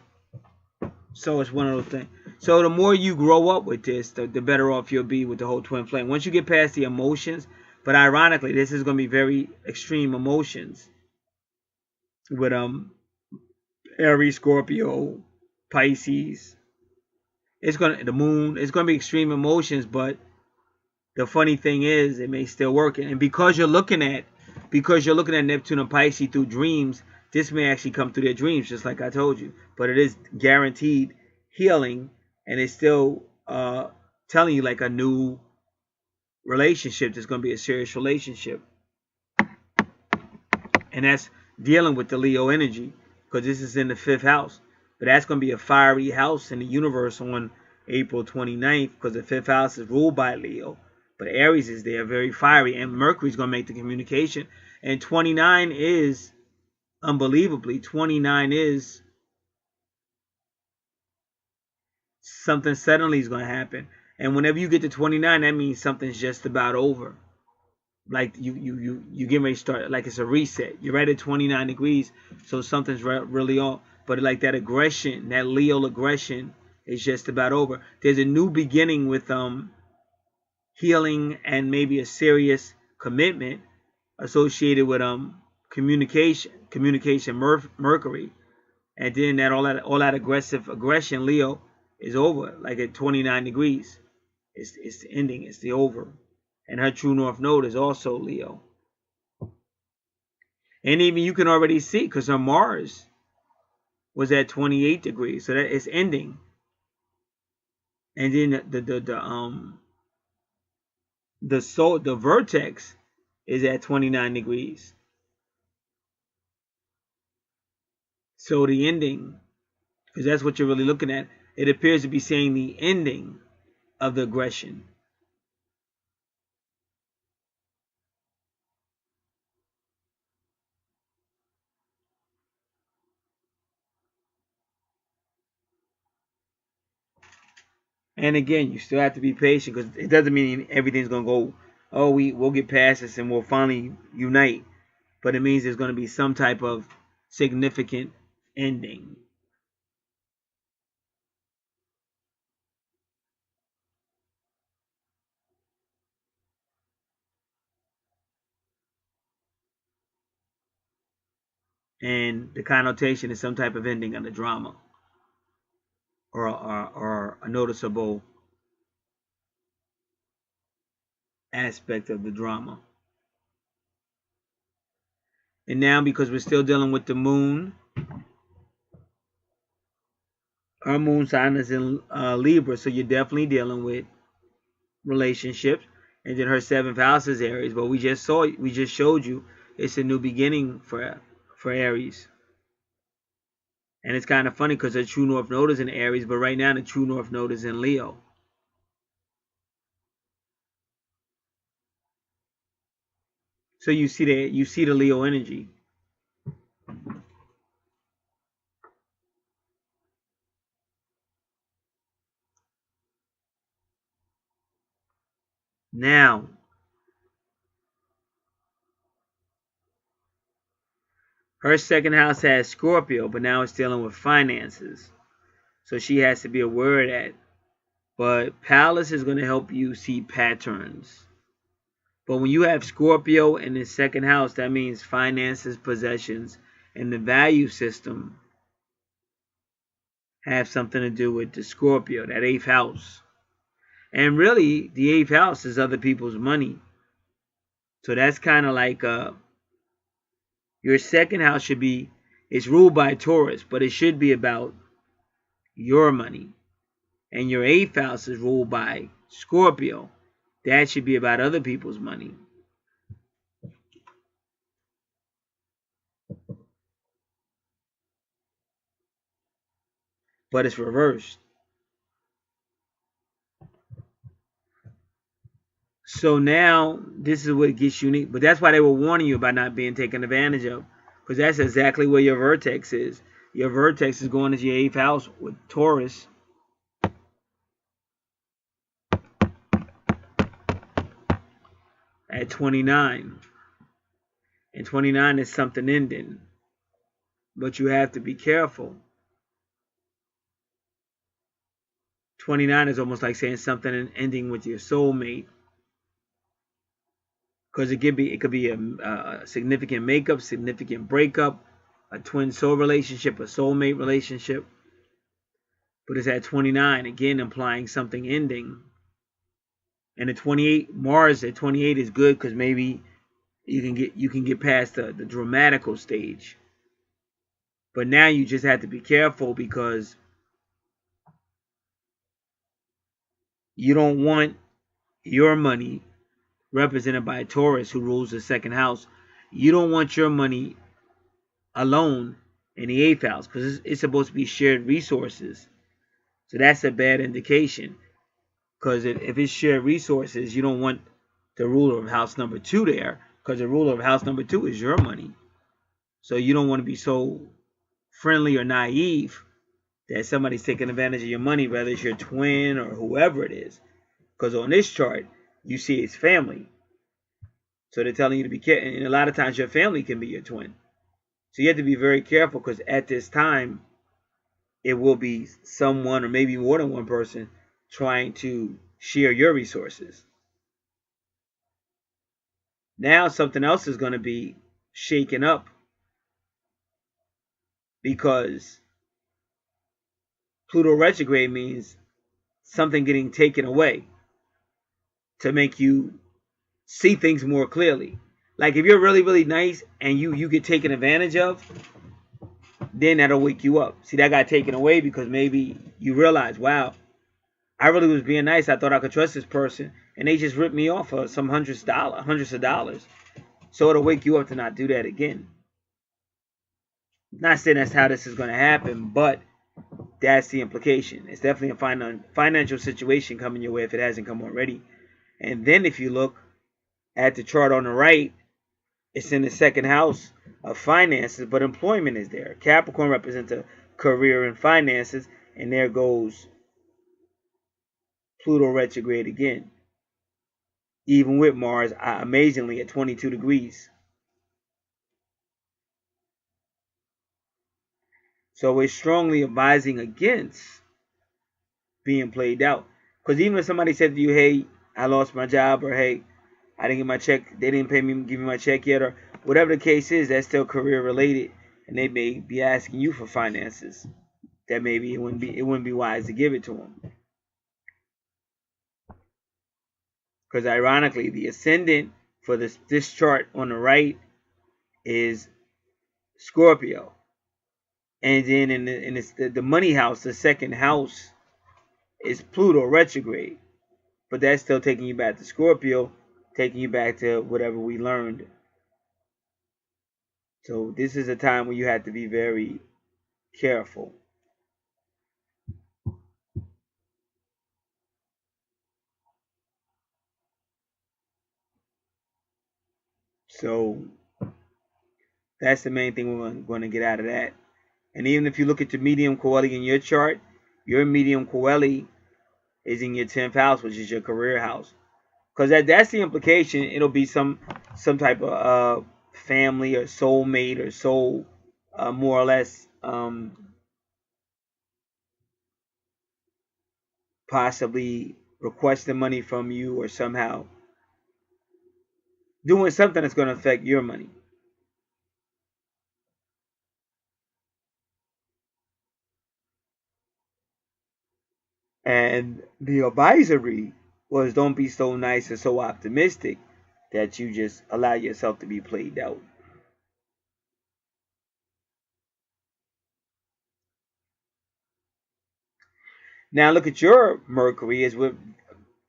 So it's one of those things. So the more you grow up with this, the better off you'll be with the whole twin flame. Once you get past the emotions, but ironically, this is going to be very extreme emotions with Aries, Scorpio, Pisces. The moon. It's going to be extreme emotions, but the funny thing is, it may still work. And because you're looking at Neptune and Pisces through dreams, this may actually come through their dreams, just like I told you. But it is guaranteed healing, and it's still telling you like a new relationship. There's going to be a serious relationship. And that's dealing with the Leo energy, because this is in the 5th house. But that's going to be a fiery house in the universe on April 29th, because the 5th house is ruled by Leo. But Aries is there, very fiery, and Mercury's going to make the communication. And 29 is, unbelievably, 29 is something suddenly is going to happen. And whenever you get to 29, that means something's just about over. Like you get ready to start, like it's a reset. You're right at 29 degrees, so something's really off. But like that aggression, that Leo aggression is just about over. There's a new beginning with healing and maybe a serious commitment associated with communication Mercury, and then all that aggressive aggression Leo is over, like at 29 degrees. It's the ending, it's the over. And her true north node is also Leo. And even you can already see, because her Mars was at 28 degrees, so that it's ending. And then the vertex is at 29 degrees. So the ending, because that's what you're really looking at, it appears to be saying the ending of the aggression. And again, you still have to be patient, because it doesn't mean everything's going to go, oh, we'll get past this and we'll finally unite. But it means there's going to be some type of significant ending. And the connotation is some type of ending on the drama, or a noticeable aspect of the drama. And now, because we're still dealing with the moon, our moon sign is in Libra, so you're definitely dealing with relationships. And then her 7th house is Aries, but we just showed you it's a new beginning for Aries. And it's kind of funny because the true north node is in Aries, but right now the true north node is in Leo. So you see the Leo energy. Now, her 2nd house has Scorpio, but now it's dealing with finances. So she has to be aware of that. But Palace is going to help you see patterns. But when you have Scorpio in the 2nd house, that means finances, possessions, and the value system have something to do with the Scorpio, that 8th house. And really, the 8th house is other people's money. So that's kind of like your 2nd house should be, it's ruled by Taurus, but it should be about your money. And your 8th house is ruled by Scorpio. That should be about other people's money. But it's reversed. So now, this is what gets unique. But that's why they were warning you about not being taken advantage of. Because that's exactly where your vertex is. Your vertex is going into your 8th house with Taurus. At 29. And 29 is something ending. But you have to be careful. 29 is almost like saying something ending with your soulmate. Because it could be a significant makeup, significant breakup, a twin soul relationship, a soulmate relationship. But it's at 29, again implying something ending. And at 28, Mars at 28 is good because maybe you can get past the dramatical stage. But now you just have to be careful because you don't want your money represented by a Taurus who rules the 2nd house. You don't want your money alone in the 8th house because it's supposed to be shared resources. So that's a bad indication because if it's shared resources, you don't want the ruler of house number 2 there because the ruler of house number 2 is your money. So you don't want to be so friendly or naive that somebody's taking advantage of your money, whether it's your twin or whoever it is. Because on this chart, you see it's family. So they're telling you to be careful. And a lot of times your family can be your twin. So you have to be very careful because at this time, it will be someone or maybe more than one person trying to share your resources. Now something else is going to be shaken up because Pluto retrograde means something getting taken away to make you see things more clearly. Like if you're really, really nice and you get taken advantage of, then that'll wake you up. See, that got taken away because maybe you realize, wow, I really was being nice. I thought I could trust this person, and they just ripped me off for some hundreds of dollars. So it'll wake you up to not do that again. Not saying that's how this is going to happen, but that's the implication. It's definitely a financial situation coming your way if it hasn't come already. And then if you look at the chart on the right, it's in the 2nd house of finances, but employment is there. Capricorn represents a career and finances, and there goes Pluto retrograde again. Even with Mars, amazingly, at 22 degrees. So we're strongly advising against being played out. Because even if somebody said to you, hey, I lost my job, or hey, I didn't get my check, they didn't give me my check yet, or whatever the case is, that's still career related, and they may be asking you for finances. That maybe it wouldn't be wise to give it to them. Because ironically, the ascendant for this chart on the right is Scorpio. And then in the money house, the 2nd house is Pluto retrograde. But that's still taking you back to Scorpio, taking you back to whatever we learned. So this is a time where you have to be very careful. So that's the main thing we're going to get out of that. And even if you look at your medium Coeli in your chart, your medium Coeli is in your 10th house, which is your career house. Because that's the implication. It'll be some type of family or soulmate or soul, more or less, possibly requesting money from you or somehow doing something that's going to affect your money. And the advisory was don't be so nice and so optimistic that you just allow yourself to be played out. Now look at your Mercury is with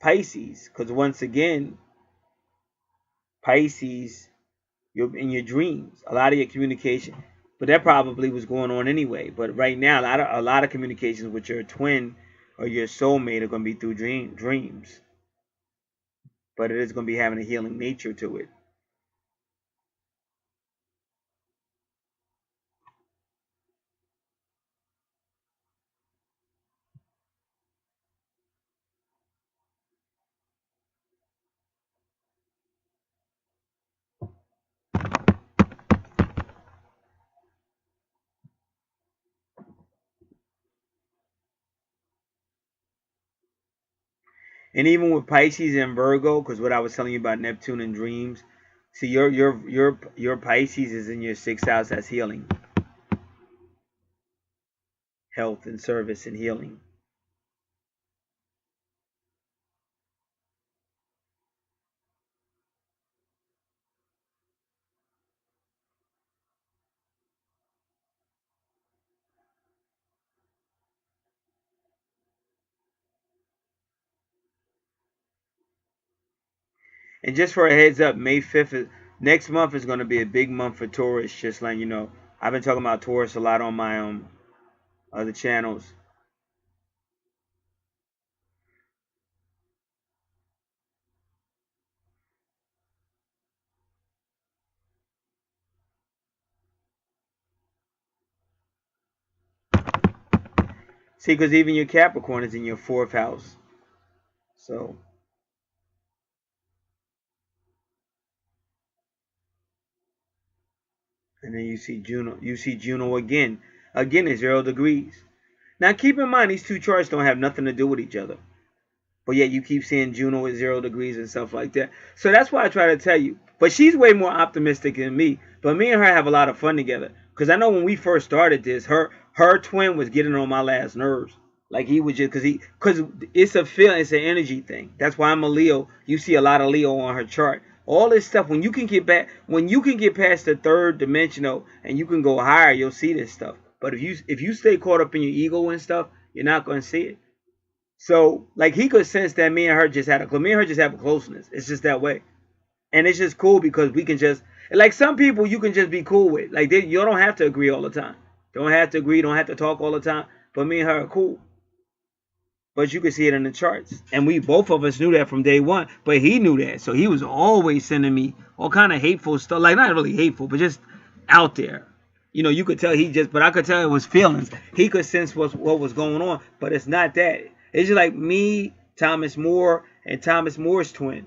Pisces, because once again, Pisces, you're in your dreams, a lot of your communication, but that probably was going on anyway. But right now, a lot of communications with your twin or your soulmate are going to be through dreams. But it is going to be having a healing nature to it. And even with Pisces and Virgo, because what I was telling you about Neptune and dreams, see your Pisces is in your 6th house. That's healing, health and service and healing. And just for a heads up, May 5th is, next month is going to be a big month for Taurus. Just letting you know, I've been talking about Taurus a lot on my other channels. See, because even your Capricorn is in your 4th house. So, and then you see Juno. You see Juno again. Again at 0 degrees. Now, keep in mind, these two charts don't have nothing to do with each other. But yet you keep seeing Juno at 0 degrees and stuff like that. So that's why I try to tell you. But she's way more optimistic than me. But me and her have a lot of fun together. Because I know when we first started this, her twin was getting on my last nerves. Like he was just, because it's a feeling, it's an energy thing. That's why I'm a Leo. You see a lot of Leo on her chart. All this stuff, when you can get past the 3rd dimensional and you can go higher, you'll see this stuff. But if you stay caught up in your ego and stuff, you're not going to see it. So, like, he could sense that me and her just have a closeness. It's just that way. And it's just cool because we can just, like, some people you can just be cool with. Like, you don't have to agree all the time. Don't have to agree, don't have to talk all the time. But me and her are cool. But you can see it in the charts. And both of us knew that from day one. But he knew that. So he was always sending me all kind of hateful stuff. Like, not really hateful, but just out there. You know, you could tell but I could tell it was feelings. He could sense what was going on. But it's not that. It's just like me, Thomas More, and Thomas Moore's twin.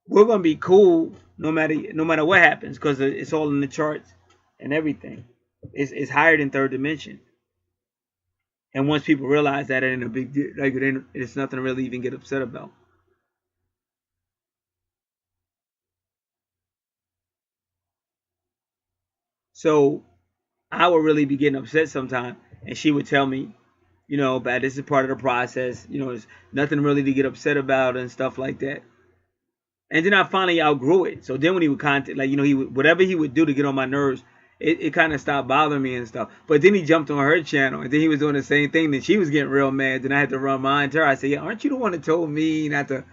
We're gonna be cool no matter what happens, because it's all in the charts and everything. It's higher than 3rd dimension. And once people realize that, it ain't a big deal. Like it's nothing to really even get upset about. So I would really be getting upset sometime, and she would tell me, you know, but this is part of the process. You know, there's nothing really to get upset about and stuff like that. And then I finally outgrew it. So then when he would contact, like, you know, whatever he would do to get on my nerves, it kind of stopped bothering me and stuff. But then he jumped on her channel, and then he was doing the same thing. Then she was getting real mad. Then I had to run mine to her. I said, yeah, aren't you the one that told me not to?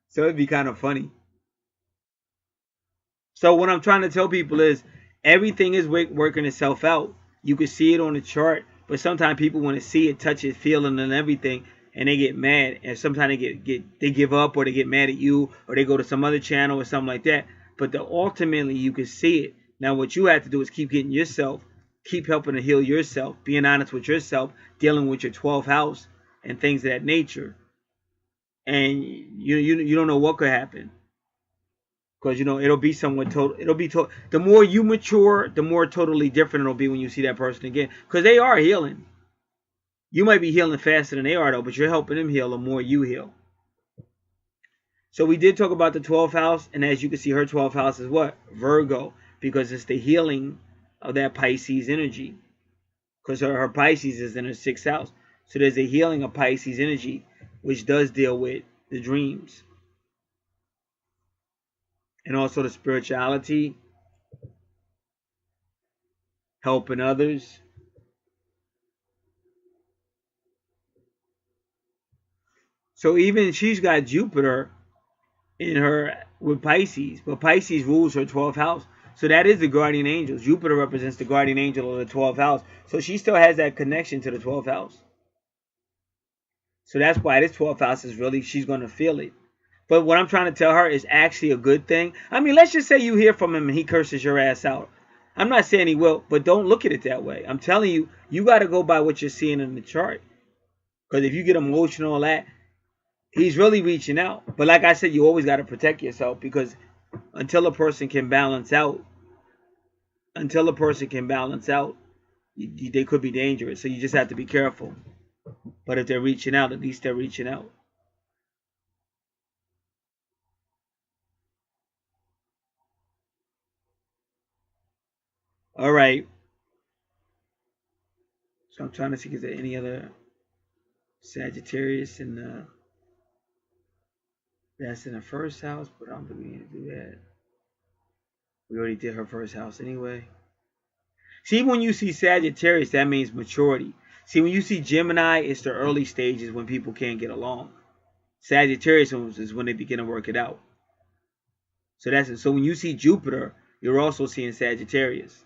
So it'd be kind of funny. So what I'm trying to tell people is everything is working itself out. You can see it on the chart, but sometimes people want to see it, touch it, feel it, and everything, and they get mad. And sometimes they give up, or they get mad at you, or they go to some other channel or something like that. But ultimately you can see it. Now what you have to do is keep getting yourself, keep helping to heal yourself, being honest with yourself, dealing with your 12th house and things of that nature. And you don't know what could happen. Because, you know, it'll be somewhat total. The more you mature, the more totally different it'll be when you see that person again. Because they are healing. You might be healing faster than they are, though, but you're helping them heal the more you heal. So we did talk about the 12th house. And as you can see, her 12th house is what? Virgo. Because it's the healing of that Pisces energy. Because her Pisces is in her 6th house. So there's a healing of Pisces energy, which does deal with the dreams. And also the spirituality, helping others. So even she's got Jupiter in her with Pisces, but Pisces rules her 12th house. So that is the guardian angel. Jupiter represents the guardian angel of the 12th house. So she still has that connection to the 12th house. So that's why this 12th house is really, she's going to feel it. But what I'm trying to tell her is actually a good thing. I mean, let's just say you hear from him and he curses your ass out. I'm not saying he will, but don't look at it that way. I'm telling you, you got to go by what you're seeing in the chart. Because if you get emotional and all that, he's really reaching out. But like I said, you always got to protect yourself, because until a person can balance out, they could be dangerous. So you just have to be careful. But if they're reaching out, at least they're reaching out. All right. So I'm trying to see if there any other Sagittarius in the that's in the first house, but I don't think we need to do that. We already did her first house anyway. See, when you see Sagittarius, that means maturity. See, when you see Gemini, it's the early stages when people can't get along. Sagittarius is when they begin to work it out. So when you see Jupiter, you're also seeing Sagittarius.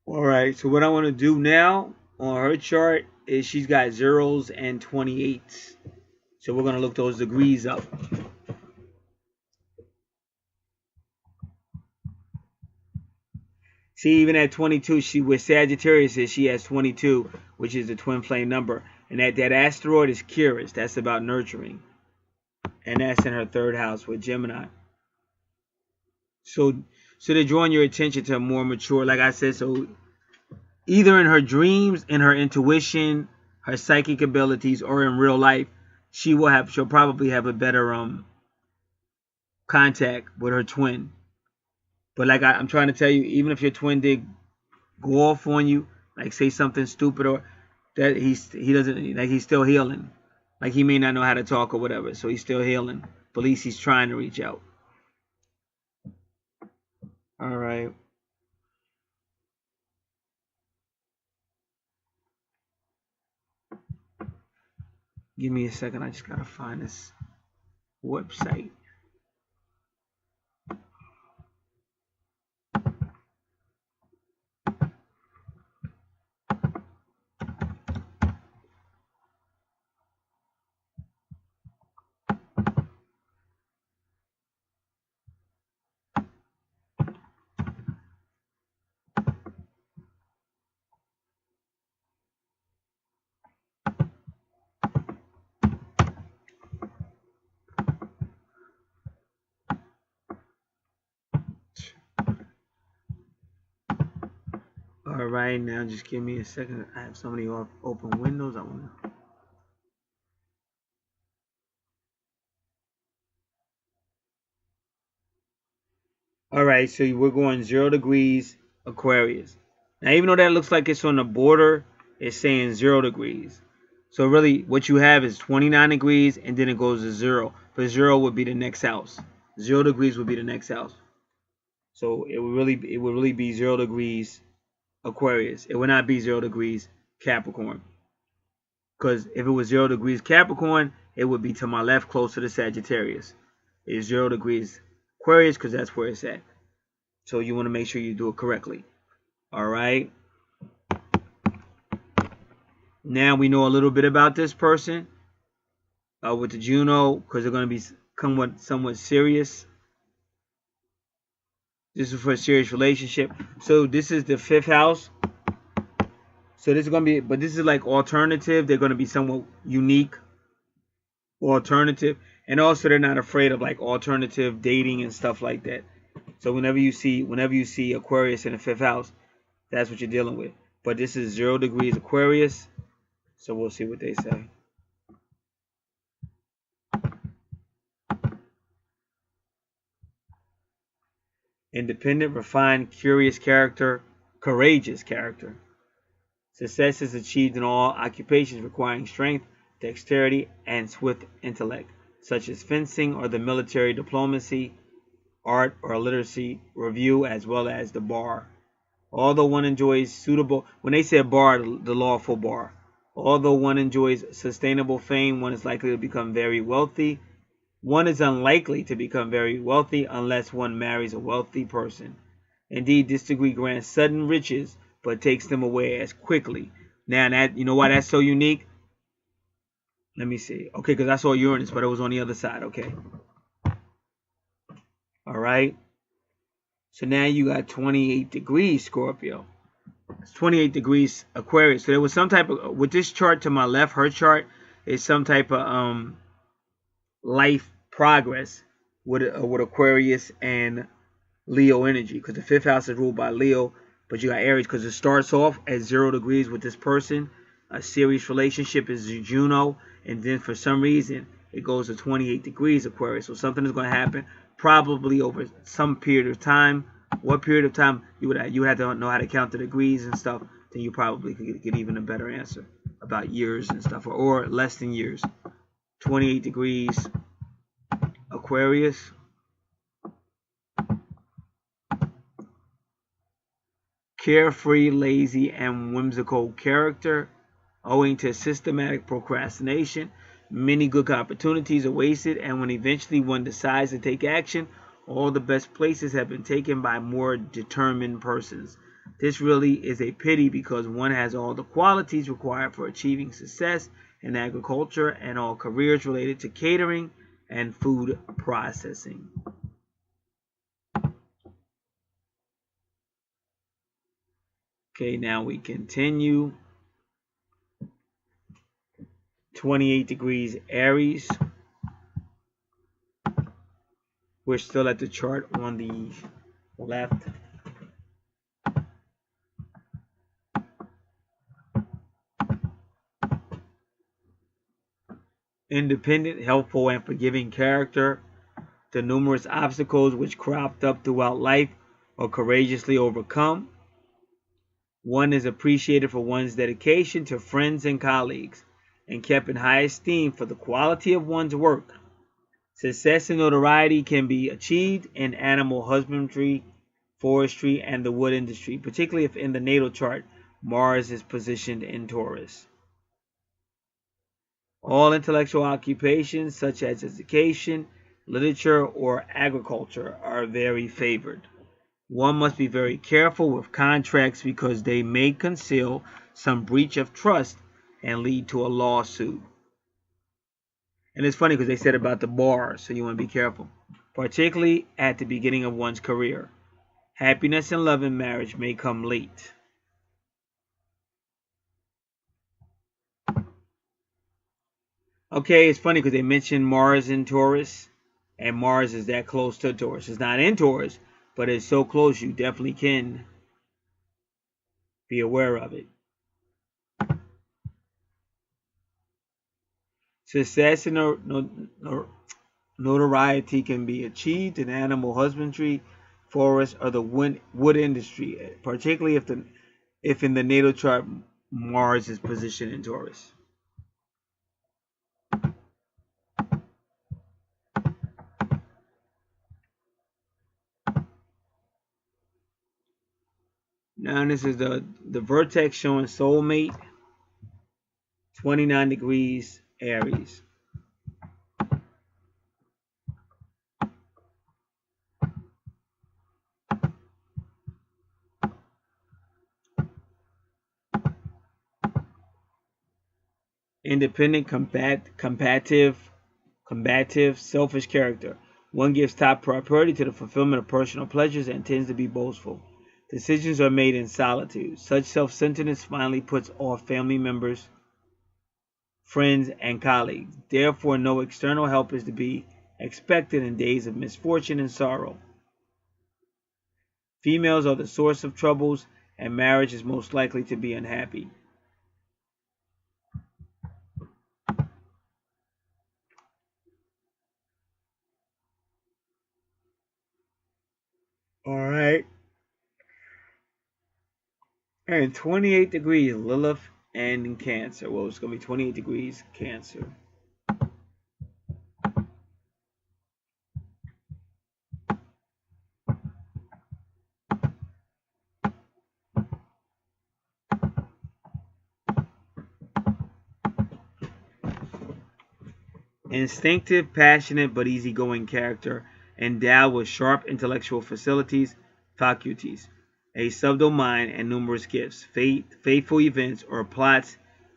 All right, so what I want to do now on her chart is she's got zeros and 28s. So we're going to look those degrees up. See, even at 22, she with Sagittarius is she has 22, which is the twin flame number. And that asteroid is Curious. That's about nurturing. And that's in her third house with Gemini. So they're drawing your attention to a more mature, like I said, so either in her dreams, in her intuition, her psychic abilities, or in real life, she'll probably have a better contact with her twin. But like I'm trying to tell you, even if your twin did go off on you, like say something stupid or that he doesn't, like he's still healing. Like he may not know how to talk or whatever, so he's still healing. But at least he's trying to reach out. All right. Give me a second. I just gotta find this website. All right, now just give me a second. I have so many open windows. I want to. All right, so we're going 0 degrees Aquarius. Now, even though that looks like it's on the border, it's saying 0 degrees. So really, what you have is 29 degrees, and then it goes to 0. But 0 would be the next house. 0 degrees would be the next house. So it would really be 0 degrees Aquarius. It would not be 0 degrees Capricorn. Because if it was 0 degrees Capricorn, it would be to my left, closer to Sagittarius. It's 0 degrees Aquarius because that's where it's at. So you want to make sure you do it correctly. All right. Now we know a little bit about this person with the Juno, because they're going to be somewhat serious. This is for a serious relationship. So this is the 5th house. So this is going to be, but this is like alternative. They're going to be somewhat unique, alternative. And also they're not afraid of like alternative dating and stuff like that. So whenever you see Aquarius in the 5th house, that's what you're dealing with. But this is 0 degrees Aquarius. So we'll see what they say. Independent, refined, curious character, courageous character. Success is achieved in all occupations requiring strength, dexterity, and swift intellect, such as fencing or the military, diplomacy, art or literacy, review, as well as the bar. Although one enjoys suitable, when they say bar, the lawful bar. Although one enjoys sustainable fame, one is likely to become very wealthy. One is unlikely to become very wealthy unless one marries a wealthy person. Indeed, this degree grants sudden riches, but takes them away as quickly. Now, that, you know why that's so unique? Let me see. Okay, because I saw Uranus, but it was on the other side. Okay. All right. So now you got 28 degrees Scorpio. It's 28 degrees Aquarius. So there was some type of, with this chart to my left, her chart is some type of life progress with Aquarius and Leo energy, because the 5th house is ruled by Leo, but you got Aries because it starts off at 0 degrees with this person. A serious relationship is Juno, and then for some reason it goes to 28 degrees Aquarius. So something is going to happen probably over some period of time. What period of time you would have to know how to count the degrees and stuff. Then you probably could get even a better answer about years and stuff, or less than years. 28 degrees Aquarius. Carefree, lazy, and whimsical character. Owing to systematic procrastination, many good opportunities are wasted, and when eventually one decides to take action, all the best places have been taken by more determined persons. This really is a pity because one has all the qualities required for achieving success in agriculture and all careers related to catering and food processing. Okay, now we continue. 28 degrees Aries. We're still at the chart on the left. Independent, helpful, and forgiving character. The numerous obstacles which cropped up throughout life are courageously overcome. One is appreciated for one's dedication to friends and colleagues, and kept in high esteem for the quality of one's work. Success and notoriety can be achieved in animal husbandry, forestry, and the wood industry, particularly if in the natal chart Mars is positioned in Taurus. All intellectual occupations such as education, literature, or agriculture are very favored. One must be very careful with contracts because they may conceal some breach of trust and lead to a lawsuit. And it's funny because they said about the bar, so you want to be careful, particularly at the beginning of one's career. Happiness and love in marriage may come late. Okay, it's funny because they mentioned Mars in Taurus, and Mars is that close to Taurus. It's not in Taurus, but it's so close you definitely can be aware of it. Success and notoriety can be achieved in animal husbandry, forest, or the wood industry, particularly if in the natal chart Mars is positioned in Taurus. Now this is the vertex showing soulmate, 29 degrees Aries. Independent, combative, selfish character. One gives top priority to the fulfillment of personal pleasures and tends to be boastful. Decisions are made in solitude. Such self-centeredness finally puts off family members, friends, and colleagues. Therefore, no external help is to be expected in days of misfortune and sorrow. Females are the source of troubles, and marriage is most likely to be unhappy. All right. And 28 degrees Lilith and in Cancer. Well, it's going to be 28 degrees Cancer. Instinctive, passionate, but easygoing character, endowed with sharp intellectual faculties, a subtle mind, and numerous gifts. Fateful events or plots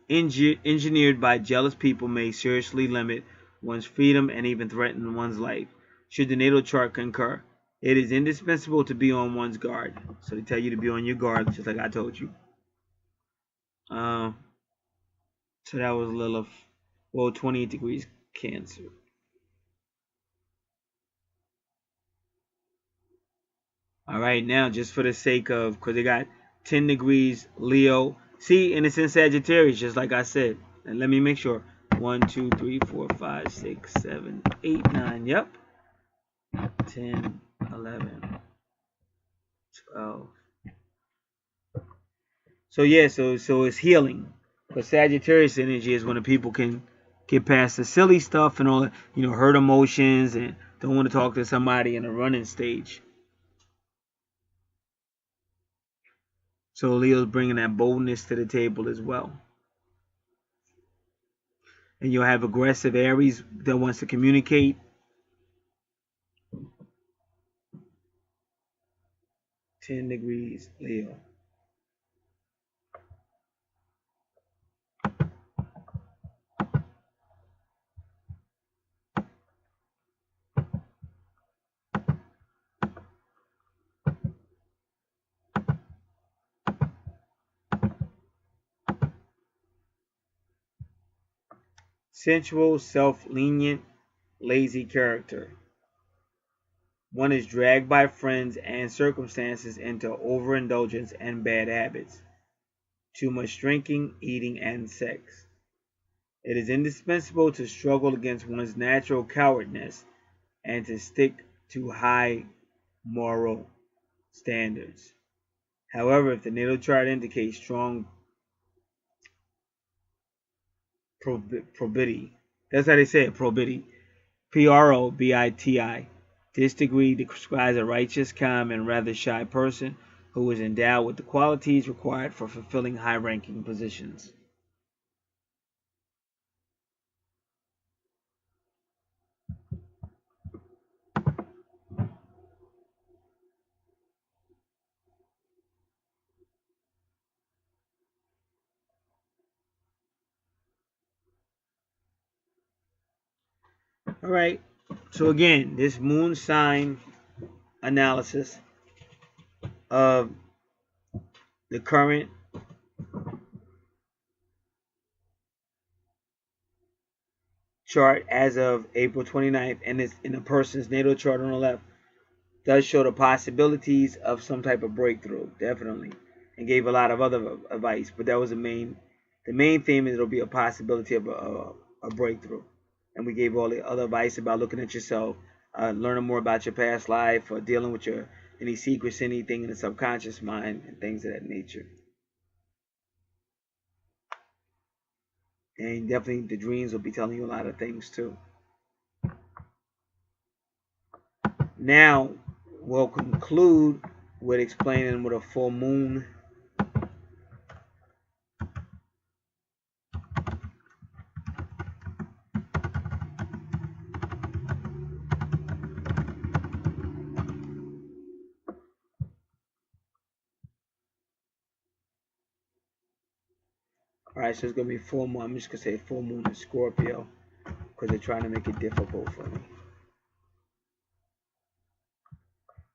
engineered by jealous people may seriously limit one's freedom and even threaten one's life. Should the natal chart concur, it is indispensable to be on one's guard. So they tell you to be on your guard, just like I told you. So that was Lilith. Well, 28 degrees Cancer. All right, now just for the sake of, because they got 10 degrees Leo. See, and it's in Sagittarius, just like I said. And let me make sure. 1, 2, 3, 4, 5, 6, 7, 8, 9. Yep. 10, 11, 12. So yeah, so it's healing. Because Sagittarius energy is when the people can get past the silly stuff and all that, hurt emotions and don't want to talk to somebody in a running stage. So Leo's bringing that boldness to the table as well. And you'll have aggressive Aries that wants to communicate. (10 degrees Leo). Sensual, self-lenient, lazy character. One is dragged by friends and circumstances into overindulgence and bad habits. Too much drinking, eating, and sex. It is indispensable to struggle against one's natural cowardness and to stick to high moral standards. However, if the natal chart indicates strong probity, that's how they say it, probity, probiti. This degree describes a righteous, calm, and rather shy person who is endowed with the qualities required for fulfilling high-ranking positions. All right. So again, this moon sign analysis of the current chart as of April 29th, and it's in a person's natal chart on the left, does show the possibilities of some type of breakthrough, definitely, and gave a lot of other advice, but that was the main theme is it'll be a possibility of a breakthrough. And we gave all the other advice about looking at yourself, learning more about your past life, or dealing with any secrets, anything in the subconscious mind, and things of that nature. And definitely the dreams will be telling you a lot of things too. Now, we'll conclude with explaining what a full moon Alright, so it's going to be full moon. I'm just going to say full moon in Scorpio because they're trying to make it difficult for me.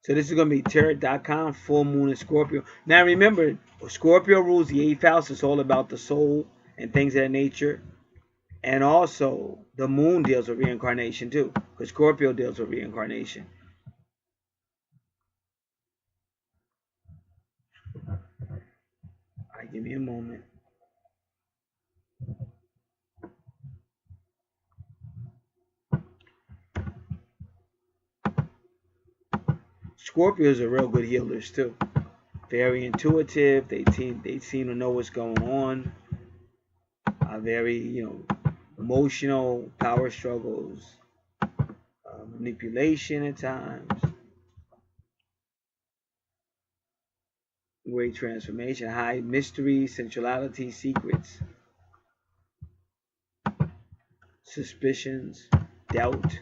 So this is going to be tarot.com, full moon in Scorpio. Now remember, Scorpio rules the 8th house. It's all about the soul and things of that nature. And also, the moon deals with reincarnation too, because Scorpio deals with reincarnation. Alright, give me a moment. Scorpios are real good healers too. Very intuitive. They seem to know what's going on. Very, emotional, power struggles, manipulation at times. Great transformation, high mystery, sensuality, secrets, suspicions, doubt.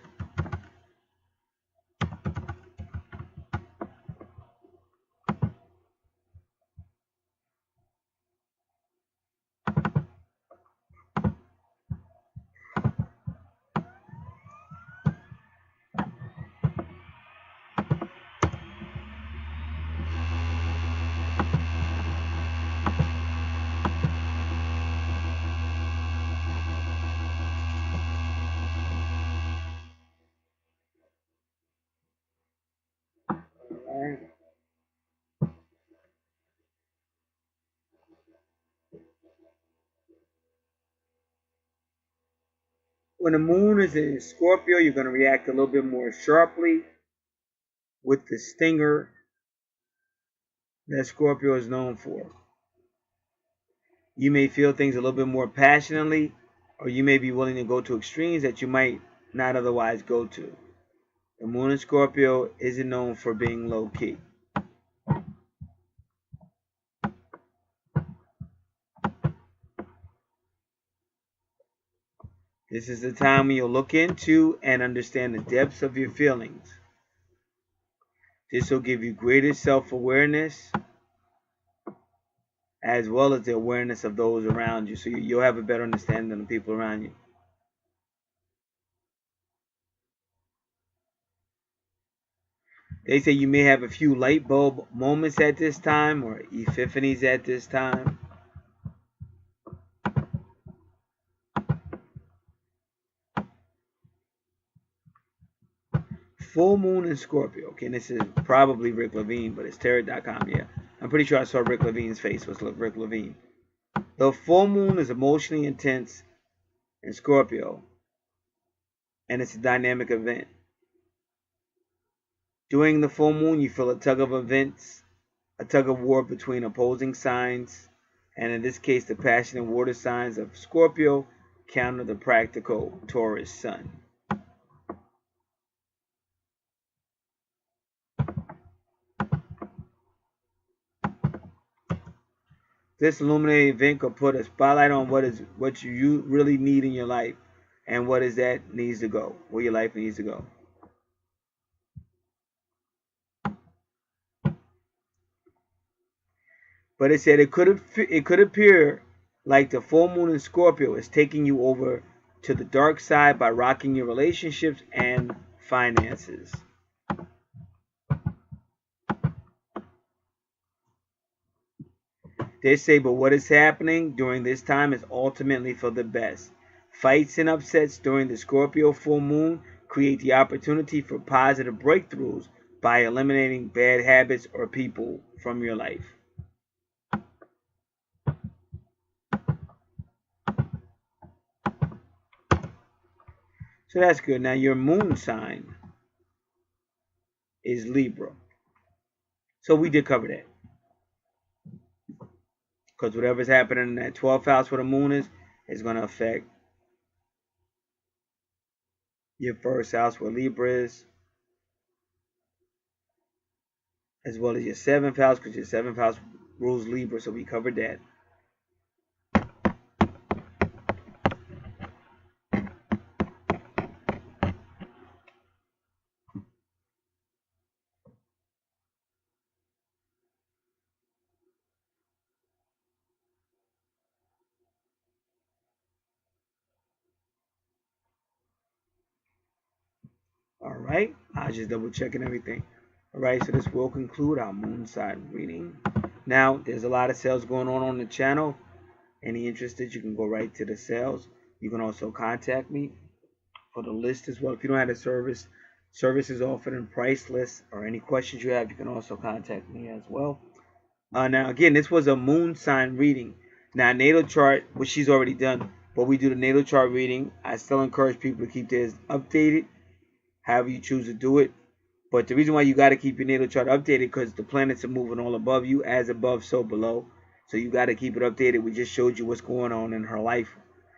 When the moon is in Scorpio, you're going to react a little bit more sharply with the stinger that Scorpio is known for. You may feel things a little bit more passionately, or you may be willing to go to extremes that you might not otherwise go to. The moon in Scorpio isn't known for being low-key. This is the time when you'll look into and understand the depths of your feelings. This will give you greater self-awareness as well as the awareness of those around you. So you'll have a better understanding of the people around you. They say you may have a few light bulb moments at this time or epiphanies at this time. Full moon in Scorpio. Okay, and this is probably Rick Levine, but it's tarot.com. Yeah, I'm pretty sure I saw Rick Levine's face was Rick Levine. The full moon is emotionally intense in Scorpio, and it's a dynamic event. During the full moon, you feel a tug of war between opposing signs, and in this case, the passionate water signs of Scorpio counter the practical Taurus sun. This illuminating event could put a spotlight on what you really need in your life and what is that needs to go, where your life needs to go. But it said it could appear like the full moon in Scorpio is taking you over to the dark side by rocking your relationships and finances. They say, but what is happening during this time is ultimately for the best. Fights and upsets during the Scorpio full moon create the opportunity for positive breakthroughs by eliminating bad habits or people from your life. So that's good. Now your moon sign is Libra. So we did cover that. Because whatever's happening in that 12th house where the moon is going to affect your first house where Libra is, as well as your 7th house, because your 7th house rules Libra, so we covered that. Alright, I was just double checking everything. Alright, so this will conclude our moon sign reading. Now, there's a lot of sales going on the channel. Any interested, you can go right to the sales. You can also contact me for the list as well. If you don't have a services offered and price list, or any questions you have, you can also contact me as well. Now, again, this was a moon sign reading. Now, natal chart, which she's already done, but we do the natal chart reading. I still encourage people to keep theirs updated, however you choose to do it. But the reason why you got to keep your natal chart updated because the planets are moving all above you, as above, so below. So you got to keep it updated. We just showed you what's going on in her life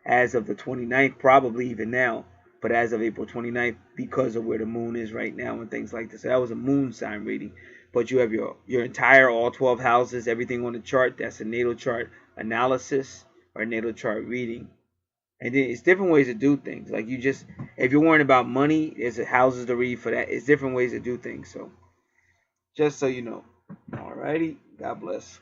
as of the 29th, probably even now, but as of April 29th, because of where the moon is right now and things like this. So that was a moon sign reading. But you have your entire, all 12 houses, everything on the chart. That's a natal chart analysis or natal chart reading. And then it's different ways to do things. Like you just, if you're worrying about money, there's houses to read for that. It's different ways to do things. So just so you know. Alrighty. God bless.